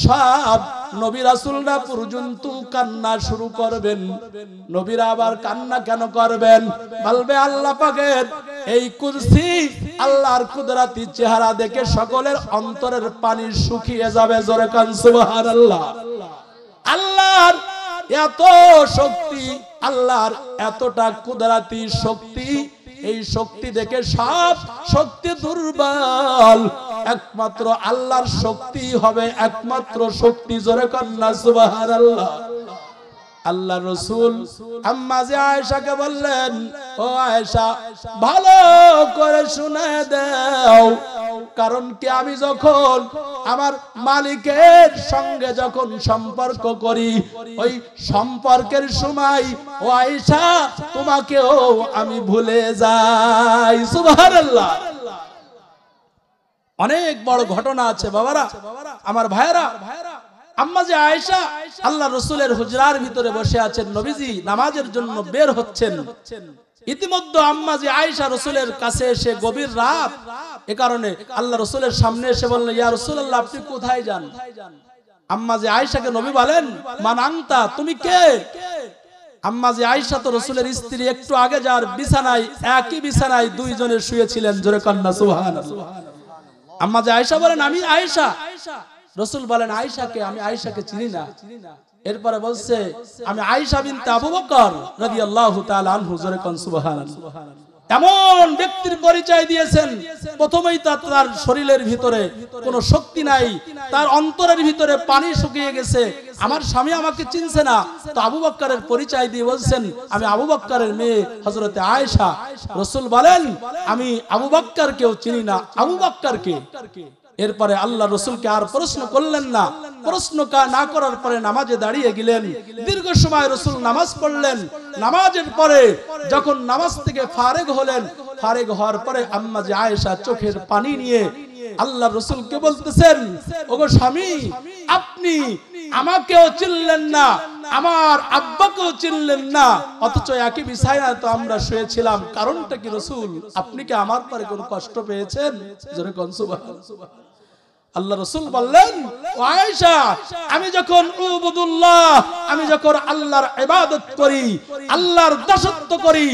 সব নবী রাসূলরা পর্যন্ত কান্না শুরু করবেন। নবীরা আবার কান্না কেন করবেন? বলবে আল্লাহ পাকের এই কুরসি, আল্লাহর কুদরতি চেহারা দেখে সকলের অন্তরের পানি শুকিয়ে যাবে। জোরে কান সুবহানাল্লাহ। আল্লাহর এত শক্তি, আল্লাহর এতটা কুদরতি শক্তি, এই শক্তি দেখে সব শক্তি দুর্বল, একমাত্র আল্লাহর শক্তি হবে একমাত্র শক্তি। জোরে কন্না সুবহানাল্লাহ। আল্লাহ রাসূল আম্মা যে আয়েশাকে বললেন, ও আয়েশা ভালো করে শুনে দাও, কারণ কি আমি যখন আমার মালিকের সঙ্গে যখন সম্পর্ক করি, ওই সম্পর্কের সময় ও আয়েশা তোমাকেও আমি ভুলে যাই। সুবহানাল্লাহ। অনেক বড় ঘটনা আছে বাবারা, আমার ভাইরা। আম্মা যে আয়েশা আল্লাহ রাসূলের হুজরার ভিতরে বসে আছেন, নবীজি নামাজের জন্য বের হচ্ছেন। ইতিমধ্যে আম্মা যে আয়েশা রাসূলের কাছে এসে গভীর রাত, এ কারণে আল্লাহ রাসূলের সামনে এসে বললেন, ইয়া রাসূলুল্লাহ আপনি কোথায় যান? আম্মা যে আয়েশাকে নবী বলেন, মান আনতা, তুমি কে? আম্মা যে আয়েশা তো রাসূলের স্ত্রী, একটু আগে যার বিছানায়, একই বিছানায় দুইজনে শুয়েছিলেন। জোরে কান্না সুবহানাল্লাহ। আম্মা যে আয়েশা বলেন, আমি আয়েশা। রাসূল বলেন, আয়েশাকে? আমি আয়েশাকে চিনি না। এরপরে বলছে, আমি আয়েশা বিনতে আবু বকর রাদিয়াল্লাহু তাআলা আনহু। জোরে কান সুবহানাল্লাহ। এমন ব্যক্তির পরিচয় দিয়েছেন, প্রথমেই তার শরীরের ভিতরে কোনো শক্তি নাই, তার অন্তরের ভিতরে পানি শুকিয়ে গেছে। আমার স্বামী আমাকে চিনছে না, তো আবু বকরের পরিচয় দিয়ে বলছেন, আমি আবু বকরের মেয়ে হযরতে আয়েশা। রাসূল বলেন, আমি আবু বকরকেও চিনি না, আবু বকরকে। এরপরে আল্লাহ রাসূলকে আর প্রশ্ন করলেন না। প্রশ্ন না করার পরে নামাজে দাঁড়িয়ে গেলেন। দীর্ঘ সময় রাসূল নামাজ পড়লেন। নামাজের পরে যখন নামাজ থেকে ফারেগ হলেন, ফারেগ হওয়ার পরে আম্মা যে আয়েশা চোখের পানি নিয়ে আল্লাহ রাসূলকে বলতেছেন, ওগো স্বামী, আপনি আমাকেও চিনলেন না, আমার আব্বাকেও চিনলেন না, অথচ একই বিছানায় তো আমরা শুয়েছিলাম। কারণটা কি রাসূল? আপনি কি আমার পরে কোনো কষ্ট পেয়েছেন? জোরে কোন সুবহানাল্লাহ। আল্লাহ রাসূল বললেন, ও আয়েশা, আমি যখন উবুদুল্লাহ, আমি যখন আল্লাহর ইবাদত করি, আল্লাহর দাসত্ব করি,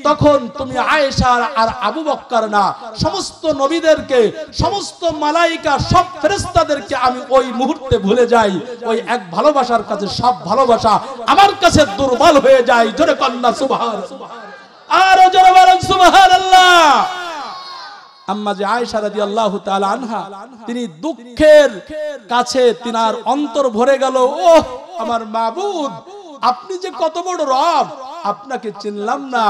তখন তুমি আয়েশা আর আবু বকর না, সমস্ত নবীদেরকে, সমস্ত মালাইকা, সব ফেরেশতাদেরকে আমি ওই মুহূর্তে ভুলে যাই। ওই এক ভালোবাসার কাছে সব ভালোবাসা আমার কাছে দুর্বল হয়ে যায়। জোরে কন্না সুবহানাল্লাহ। আর জোরে বলেন সুবহানাল্লাহ। আম্মা যে আয়েশা রাদিয়াল্লাহু তাআলা আনহা, তিনি দুঃখের কাছে তিনার অন্তর ভরে গেল। ও আমার মাবুদ, আপনি যে কত বড় রব, আপনাকে চিনলাম না।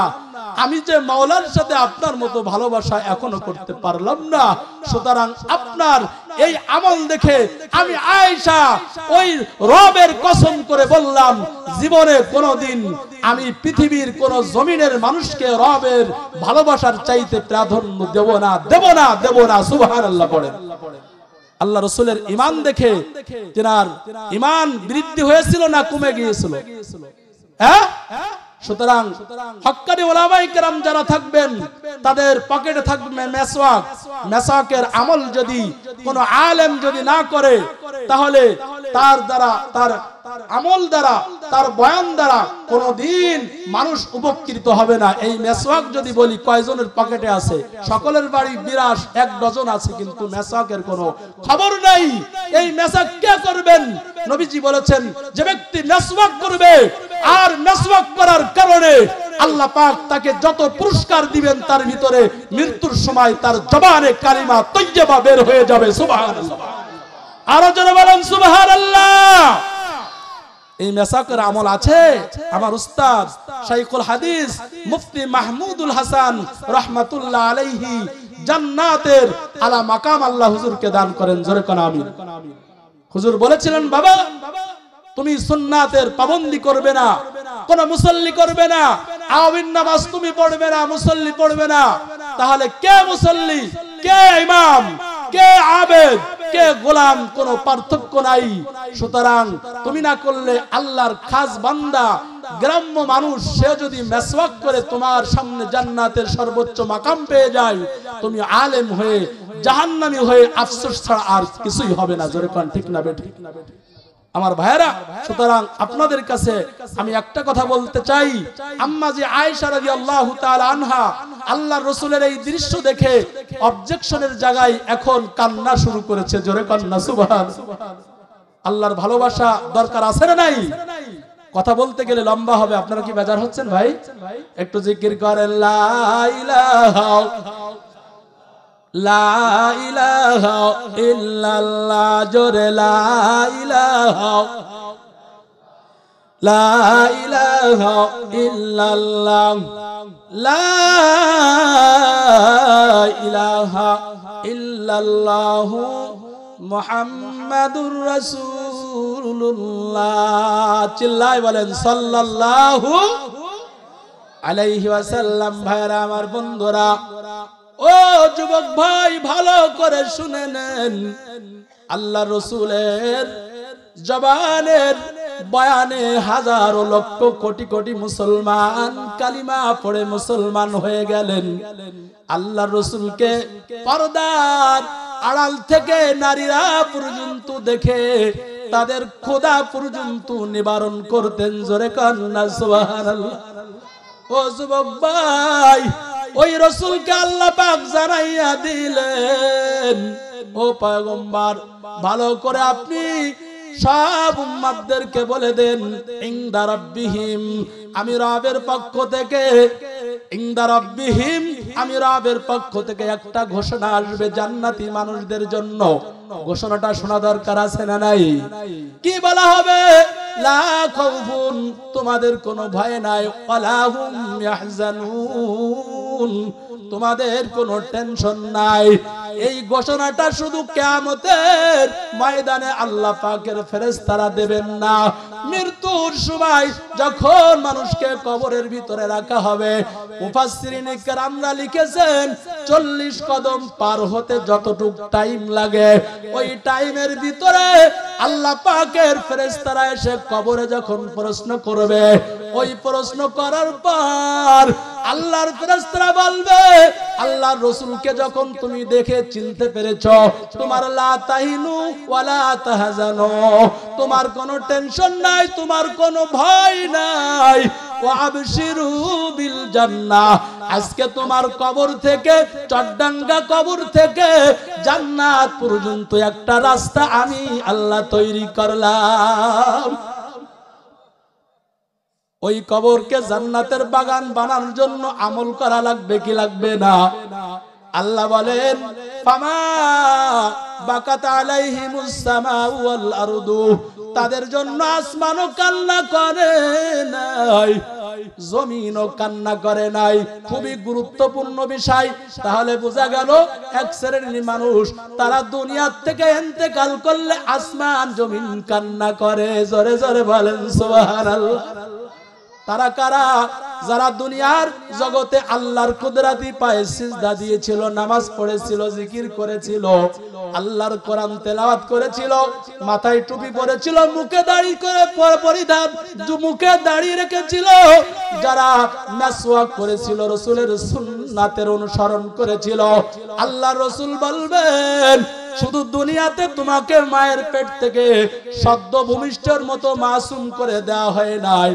আমি যে মাওলার সাথে আপনার মতো ভালোবাসা এখনো করতে পারলাম না। সুতরাং আপনার এই আমল দেখে আমি আয়েশা ওই রবের কসম করে বললাম, জীবনে কোনোদিন আমি পৃথিবীর কোন জমিনের মানুষকে রবের ভালোবাসার চাইতে প্রাধান্য দেব না, দেব না, দেব না। সুবহানাল্লাহ পড়েন। আল্লাহ রাসূলের ঈমান দেখে তিনার ঈমান বৃদ্ধি হয়েছিল না কমে গিয়েছিল? হ্যাঁ। সুতরাং হক্কানি উলামায়ে কেরাম যারা থাকবেন, তাদের পকেটে থাকবে মেসওয়াক। মেসওয়াকের আমল যদি কোন আলেম যদি না করে, তাহলে তার দ্বারা, তার আমল দ্বারা, তার বয়ান দ্বারা কোনদিন মানুষ উপকৃত হবে না। এই মেসওয়াক যদি বলি কয়জনের পকেটে আছে? সকলের বাড়ি বিরাস, এক ডজন আছে, কিন্তু মেসওয়াকের কোনো খবর নাই। এই মেসওয়াক কে করবেন? নবীজি বলেছেন, যে ব্যক্তি মেসওয়াক করবে, আর মেসওয়াক করার কারণে আল্লাহ পাক তাকে যত পুরস্কার দিবেন, তার ভিতরে মৃত্যুর সময় তার জবানে কালিমা তয়্যিবা বের হয়ে যাবে। সুবহানাল্লাহ। আরো জোরে বলেন সুবহানাল্লাহ। এই মেসওয়াকের আমল আছে। আমার উস্তাদ শাইখুল হাদিস মুফতি মাহমুদুল হাসান রাহমাতুল্লাহ আলাইহি জান্নাতের আলা মাকাম আল্লাহ হুজুরকে দান করেন। জোরে কোন আমিন। হুজুর বলেছিলেন, বাবা তুমি সুন্নাতের পাবন্দি করবে না, কোন মুসল্লি করবে না, আওয়ামীর নামাজ তুমি পড়বে না, মুসল্লি পড়বে না, তাহলে কে মুসল্লি, কে ইমাম, কে আবেদ, কে গোলাম কোনো পার্থক্য নাই। সুতরাং তুমি না করলে আল্লাহর খাস বান্দা গ্রাম্য মানুষ সে যদি মেসওয়াক করে তোমার সামনে জান্নাতের সর্বোচ্চ মাকাম পেয়ে যায়, তুমি আলেম হয়ে জাহান্নামী হয়ে আফসোস ছাড়া আর কিছুই হবে না। জোরে কোন ঠিক না বেঠিক? আমার ভাইরা, সুতরাং আপনাদের কাছে আমি একটা কথা বলতে চাই, আম্মা জি আয়েশা রাদিয়াল্লাহু তাআলা আনহা আল্লাহর রাসূলের এই দৃশ্য দেখে অবজেকশনের জায়গায় এখন কান্না শুরু করেছে। জোরে কান্না সুবহানাল্লাহ। আল্লাহর ভালোবাসা দরকার আছে না নাই? কথা বলতে গেলে লম্বা হবে, আপনারা কি বেজার হচ্ছেন ভাই? একটু জিকির করেন লা ইলাহা লা ইলাহা ইল্লাল্লাহ, জোরে লা ইলাহা লা ইলাহা ইল্লাল্লাহ, লা ইলাহা ইল্লাল্লাহ মুহাম্মাদুর রাসূলুল্লাহ। চিল্লায় বলেন সাল্লাল্লাহু আলাইহি ওয়াসাল্লাম। ভাইরা আমার, বন্ধুরা, ও যুবক ভাই, ভালো করে শুনে নেন, আল্লাহ রাসূলের জবানের বয়ানে হাজারো লক্ষ কোটি কোটি মুসলমান কালিমা পড়ে মুসলমান হয়ে গেলেন। আল্লাহ রাসূলকে পর্দার আড়াল থেকে নারীরা পর্যন্ত দেখে তাদের খোদা পর্যন্ত নিবারণ করতেন। জোরে কান্না সুবহানাল্লাহ। ও যুবক ভাই, ওই রাসূলকে আল্লাহ পাক জানাইয়া দিলেন, ও পয়গম্বর, ভালো করে আপনি সব উম্মতদেরকে বলে দেন, ইনদা রাব্বিহিম, আমি রবের পক্ষ থেকে, ইনদা রাব্বিহিম, আমি রবের পক্ষ থেকে একটা ঘোষণা আসবে জান্নাতি মানুষদের জন্য। ঘোষণাটা শোনা দরকার আছে না নাই? কি বলা হবে? লা খাউফুন, তোমাদের কোনো ভয় নাই, ওয়ালা হুম ইয়াহজানুন, তোমাদের কোনো টেনশন নাই। এই ঘোষণাটা শুধু কিয়ামতের ময়দানে আল্লাহ পাকের ফেরেশতারা দেবেন না, মৃত্যুর সময় যখন মানুষকে কবরের ভিতরে রাখা হবে, মুফাসসিরিনে কেরামরা লিখেছেন 40 কদম পার হতে যতটুকু টাইম লাগে, ওই টাইমের ভিতরে আল্লাহ পাকের ফেরেশতারা এসে কবরে যখন প্রশ্ন করবে, ওই প্রশ্ন করার পর আল্লাহর ফেরেশতারা বলবে, আল্লাহর রাসূলকে যখন তুমি দেখে চিনতে পেরেছো, তোমার লা তাহিনু ওয়ালা তাহজানু, তোমার কোনো টেনশন নাই, তোমার কোনো ভয় নাই, ওয়া আবশিরু বিল জান্নাহ, আজকে তোমার কবর থেকে, চট্টাঙ্গা কবর থেকে জান্নাত পর্যন্ত একটা রাস্তা আমি আল্লাহ তৈরি করলাম। ওই কবরকে জান্নাতের বাগান বানানোর জন্য আমল করা লাগবে কি লাগবে না? আল্লাহ বলেন, ফামা বাকাত আলাইহিমুস সামাউ ওয়াল আরদু, তাদের জন্য আসমানও কান্না করে নাই, জমিনও কান্না করে নাই। খুবই গুরুত্বপূর্ণ বিষয়। তাহলে বোঝা গেল এক শ্রেণীর মানুষ তারা দুনিয়া থেকে ইন্তেকাল করলে আসমান জমিন কান্না করে। জোরে জোরে বলেন সুবহানাল্লাহ। তারা কারা? যারা দুনিয়ার জগতে আল্লাহর কুদরতি পায়ে সিজদা দিয়েছিল, নামাজ পড়েছিল, জিকির করেছিল, আল্লাহর কোরআন তেলাওয়াত করেছিল, মাথায় টুপি পরেছিল, মুখে দাড়ি করে পরিধান, মুখে দাড়ি রেখেছিল, যারা মিসওয়াক করেছিল, রাসূলের সুন্নাতের অনুসরণ করেছিল। আল্লাহর রাসূল বলবেন, শুধু দুনিয়াতে তোমাকে মায়ের পেট থেকে সদ্য ভূমিষ্ঠের মতো মাসুম করে দেওয়া হয় নাই,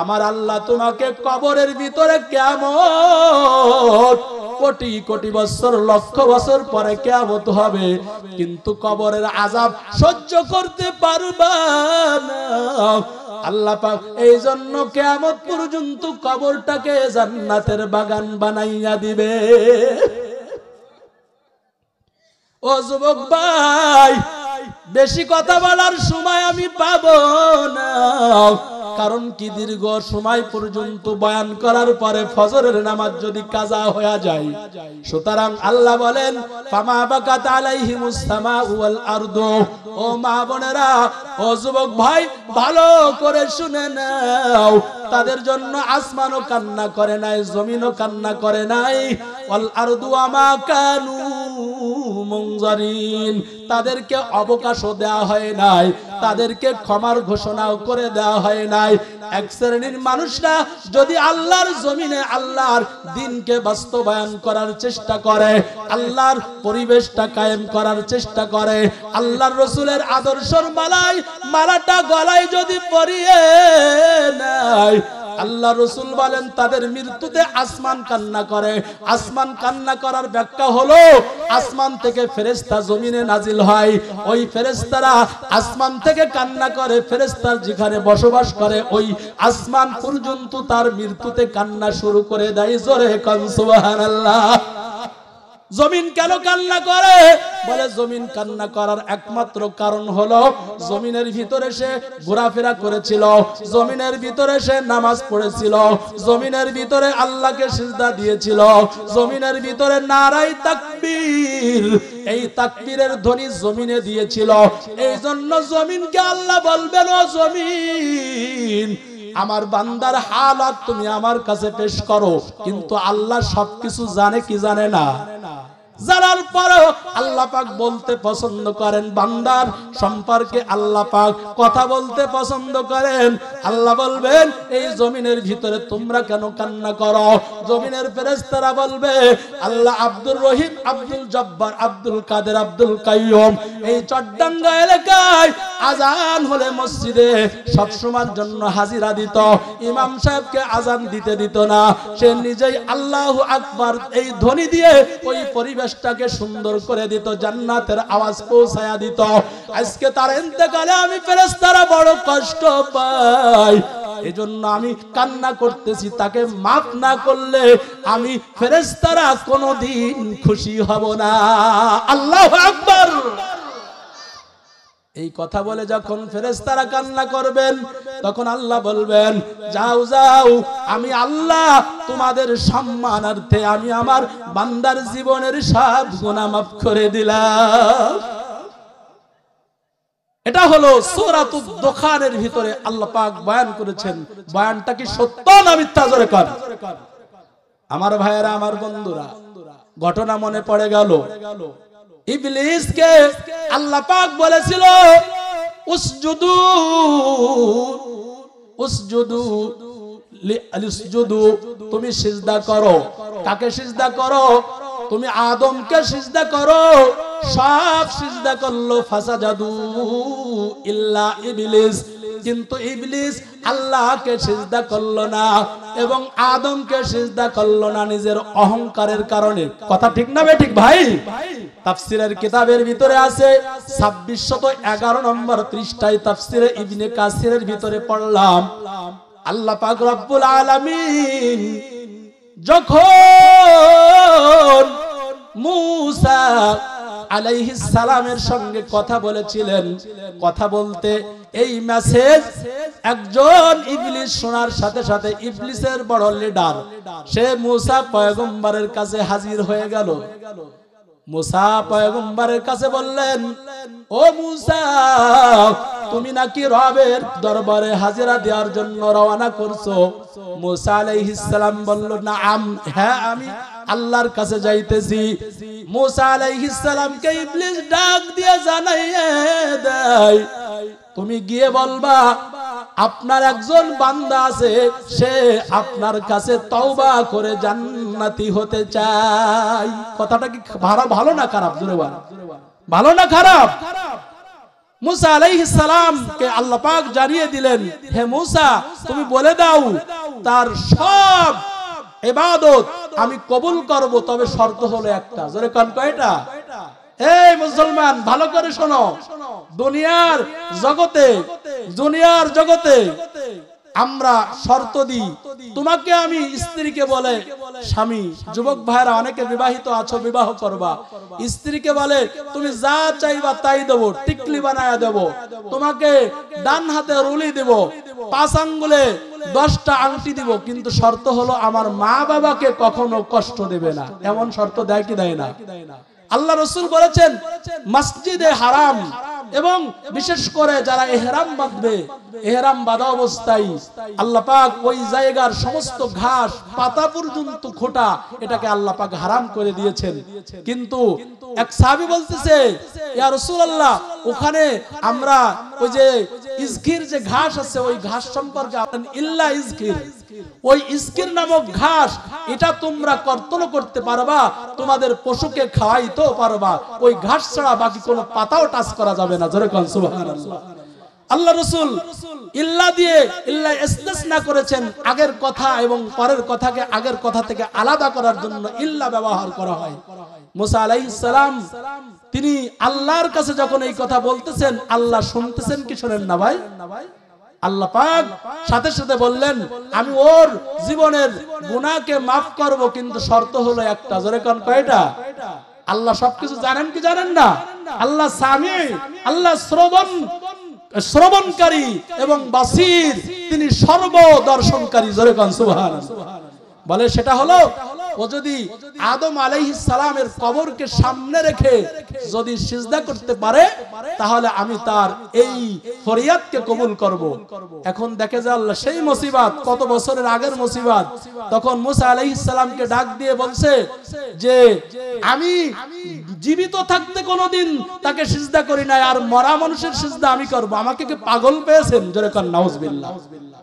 আমার আল্লাহ তোমাকে কবরের ভিতরে কিয়ামত কোটি কোটি বছর, লক্ষ বছর পরে কিয়ামত হবে, কিন্তু কবরের আযাব সহ্য করতে পারবা না। আল্লাহ পাক এই জন্য কিয়ামত পর্যন্ত কবরটাকে জান্নাতের বাগান বানাইয়া দিবে। ও যুবক ভাই, বেশি কথা বলার সময় আমি পাবো না, কারণ কি দীর্ঘ সময় পর্যন্ত বয়ান করার পরে ফজরের নামাজ যদি কাজা হয়ে যায়। সুতরাং আল্লাহ বলেন, ফামা বাকাত আলাইহিমুস সামাউ ওয়াল আরদু, ও মা বোনেরা, ও যুবক ভাই, ভালো করে শুনে নাও, তাদের জন্য আসমানও কান্না করে নাই, জমিনও কান্না করে নাই, ওয়াল আরদু আমা কানু মুনজারিন, তাদেরকে অবকাশও দেওয়া হয় নাই, তাদেরকে ক্ষমার ঘোষণাও করে দেওয়া হয় নাই। এক শ্রেণীর মানুষরা যদি আল্লাহর জমিনে আল্লাহর দ্বীনকে বাস্তবায়ন করার চেষ্টা করে, আল্লাহর পরিবেশটা কায়েম করার চেষ্টা করে, আল্লাহর রাসূলের আদর্শের মালাটা গলায় যদি পরিয়ে নেয়, আল্লাহ রাসূল বলেন তাদের মৃত্যুতে আসমান কান্না করে। আসমান কান্না করার ব্যাখ্যা হলো আসমান থেকে ফেরেশতা জমিনে নাজিল হয়, ওই ফেরেশতারা আসমান থেকে কান্না করে, ফেরেশতার যেখানে বসবাস করে ওই আসমান পর্যন্ত তার মৃত্যুতে কান্না শুরু করে দেয়। জোরে কান সুবহানাল্লাহ। জমিন কেন কান্না করে? বলে জমিন কান্না করার একমাত্র কারণ হলো জমিনের ভিতরে সে ঘোরাফেরা করেছিল, জমিনের ভিতরে সে নামাজ পড়েছিল, জমিনের ভিতরে আল্লাহকে সিজদা দিয়েছিল, জমিনের ভিতরে নারাই তাকবীর, এই তাকবীরের ধ্বনি জমিনে দিয়েছিল। এই জন্য জমিনকে আল্লাহ বলবেন, ও জমিন আমার বান্দার হালাত তুমি আমার কাছে পেশ করো। কিন্তু আল্লাহ সবকিছু জানে কি জানে না? জানার পরেও আল্লাহ পাক বলতে পছন্দ করেন, বান্দার সম্পর্কে আল্লাহ পাক কথা বলতে পছন্দ করেন। আল্লাহ বলবেন এই জমিনের ভিতরে তোমরা কেন কান্না করো? জমিনের ফেরেশতারা বলবে আল্লাহ আব্দুর রহিম, আব্দুল জব্বার, আব্দুল কাদের, আব্দুল কাইয়ুম এই চট্টাঙ্গা এলাকায় আজান হলে মসজিদে সব সময়ের জন্য হাজিরা দিত, ইমাম সাহেবকে আজান দিতে দিত না, সে নিজেই আল্লাহু আকবার এই ধ্বনি দিয়ে ওই পরিবেশটাকে সুন্দর করে দিত, জান্নাতের আওয়াজ পৌঁছায়া দিত। আজকে তার ইন্তেকালে আমি ফেরেশতারা বড় কষ্ট পাই, এজন্য আমি কান্না করতেছি। তাকে মাফ না করলে আমি ফেরেশতারা কোনোদিন খুশি হব না। আল্লাহু আকবার। এই কথা বলে যখন ফেরেশতারা কান্না করবেন, তখন আল্লাহ বলবেন যাও যাও, আমি আল্লাহ তোমাদের সম্মানার্থে আমি আমার বান্দার জীবনের সব গুনাহ মাফ করে দিলাম। এটা হলো সূরাতুদ দুখানের ভিতরে আল্লাহ পাক বয়ান করেছেন। বয়ানটা কি সত্য না মিথ্যা? জোরে কান। আমার ভাইয়েরা, আমার বন্ধুরা, ঘটনা মনে পড়ে গেল। ইবলিসকে আল্লাহ পাক বলেছিল উসজুদু উসজুদু লিআসজুদু, তুমি সিজদা করো। কাকে সিজদা করো? তুমি আদমকে সিজদা করো। সব সিজদা করলো, ফাসাজাদু ইল্লা ইবলিস, কিন্তু ইবলিস আল্লাহকে সিজদা করলো না এবং আদমকে সিজদা করলো না নিজের অহংকারের কারণে। কথা ঠিক না বেঠিক ভাই? তাফসীরের কিতাবের ভিতরে আছে 2611 নম্বর পৃষ্ঠায় তাফসীরে ইবনে কাসিরের ভিতরে পড়লাম, আল্লাহ পাক রব্বুল আলামিন যখন মূসা আলাইহিস সালামের সঙ্গে কথা বলেছিলেন, কথা বলতে এই মেসেজ একজন ইবলিস শোনার সাথে সাথে ইবলিসের বড় লিডার সে মূসা পয়গম্বরের কাছে হাজির হয়ে গেল। মূসা পয়গম্বরের কাছে বললেন, ও মূসা, তুমি নাকি রবের দরবারে হাজিরা দেওয়ার জন্য রওনা করছো? মূসা আলাইহিস সালাম বলল, নাআম, হ্যাঁ আমি আল্লাহর কাছে যাইতেছি। মূসা আলাইহিস সালামকে ইবলিস ডাক দিয়ে জানাইয়ে দেয়, তুমি গিয়ে বলবা আপনার একজন বান্দা আছে, সে আপনার কাছে তওবা করে জান্নাতি হতে চায়। কথাটা কি ভালো না খারাপ? জোরে বল, ভালো না খারাপ? মূসা আলাইহিস সালাম কে আল্লাহ পাক জানিয়ে দিলেন, হে মূসা, তুমি বলে দাও তার সব ইবাদত আমি কবুল করব, তবে শর্ত হলো একটা। জোরে কান, কয়টা? এই মুসলমান ভালো করে শোনো, দুনিয়ার জগতে আমরা শর্ত দিই। তোমাকে আমি স্ত্রীকে বলে স্বামী, যুবক ভাইরা অনেকে বিবাহিত আছো, বিবাহ করবা, স্ত্রীকে বলে তুমি যা চাইবা তাই দেবো, টিকলি বানায়া দেবো, তোমাকে ডান হাতে রুলি দেব, 5 আঙ্গুলে 10টা আংটি দিব, কিন্তু শর্ত হলো আমার মা বাবাকে কখনো কষ্ট দেবে না। এমন শর্ত দেয় কি দেয় না? আল্লাহ রাসূল বলেছেন মসজিদে হারাম এবং বিশেষ করে যারা ইহরাম বাঁধবে, ইহরাম বাঁধা অবস্থায় আল্লাহ পাক ওই জায়গার সমস্ত ঘাস পাতা পর্যন্ত খোটা এটাকে আল্লাহ পাক হারাম করে দিয়েছেন। কিন্তু এক সাহাবী বলতেছে, ইয়া রাসূলুল্লাহ, ওখানে আমরা ওই যে ইজকির যে ঘাস আছে ওই ঘাস সম্পর্কে আপনার ইল্লা ইজকির, ওই ইজকির নামক ঘাস এটা তোমরা কর্তন করতে পারবা, তোমাদের পশুকে খাওয়াইতেও পারবা, ওই ঘাস ছাড়া বাকি কোনো পাতাও টাচ করা যাবে না। জোরে কোন সুবহানাল্লাহ। আল্লাহ রাসূল ইল্লা দিয়ে ইল্লা ইসতিসনা করেছেন, আগের কথা এবং পরের কথাকে আগের কথা থেকে আলাদা করার জন্য ইল্লা ব্যবহার করা হয়। মুসা আলাইহিস সালাম তিনি আল্লাহর কাছে যখন এই কথা বলতেছেন, আল্লাহ শুনতেছেন কি শোনেন না ভাই? আল্লাহ পাক সাথে সাথে বললেন, আমি ওর জীবনের গুনাহকে maaf করব, কিন্তু শর্ত হলো একটা। জোরে কোন কয়টা? আল্লাহ সবকিছু জানেন কি জানেন না? আল্লাহ সামি, আল্লাহ শ্রবণকারী এবং বাসির, তিনি সর্বদর্শনকারী। জোরে কোন সুবহানাল্লাহ। বলে সেটা হলো ও যদি আদম আলাইহিস সালামের কবরকে সামনে রেখে যদি সিজদা করতে পারে তাহলে আমি তার এই ফরিয়াদকে কবুল করব। এখন দেখে যে আল্লাহ সেই মুসিবত, কত বছরের আগের মুসিবত, তখন মুসা আলাইহিস সালামকে ডাক দিয়ে বলছে যে আমি জীবিত থাকতে কোনোদিন তাকে সিজদা করি নাই, আর মরা মানুষের সিজদা আমি করব, আমাকে কি পাগল পেয়েছেন? জোরে কোন নাউজুবিল্লাহ।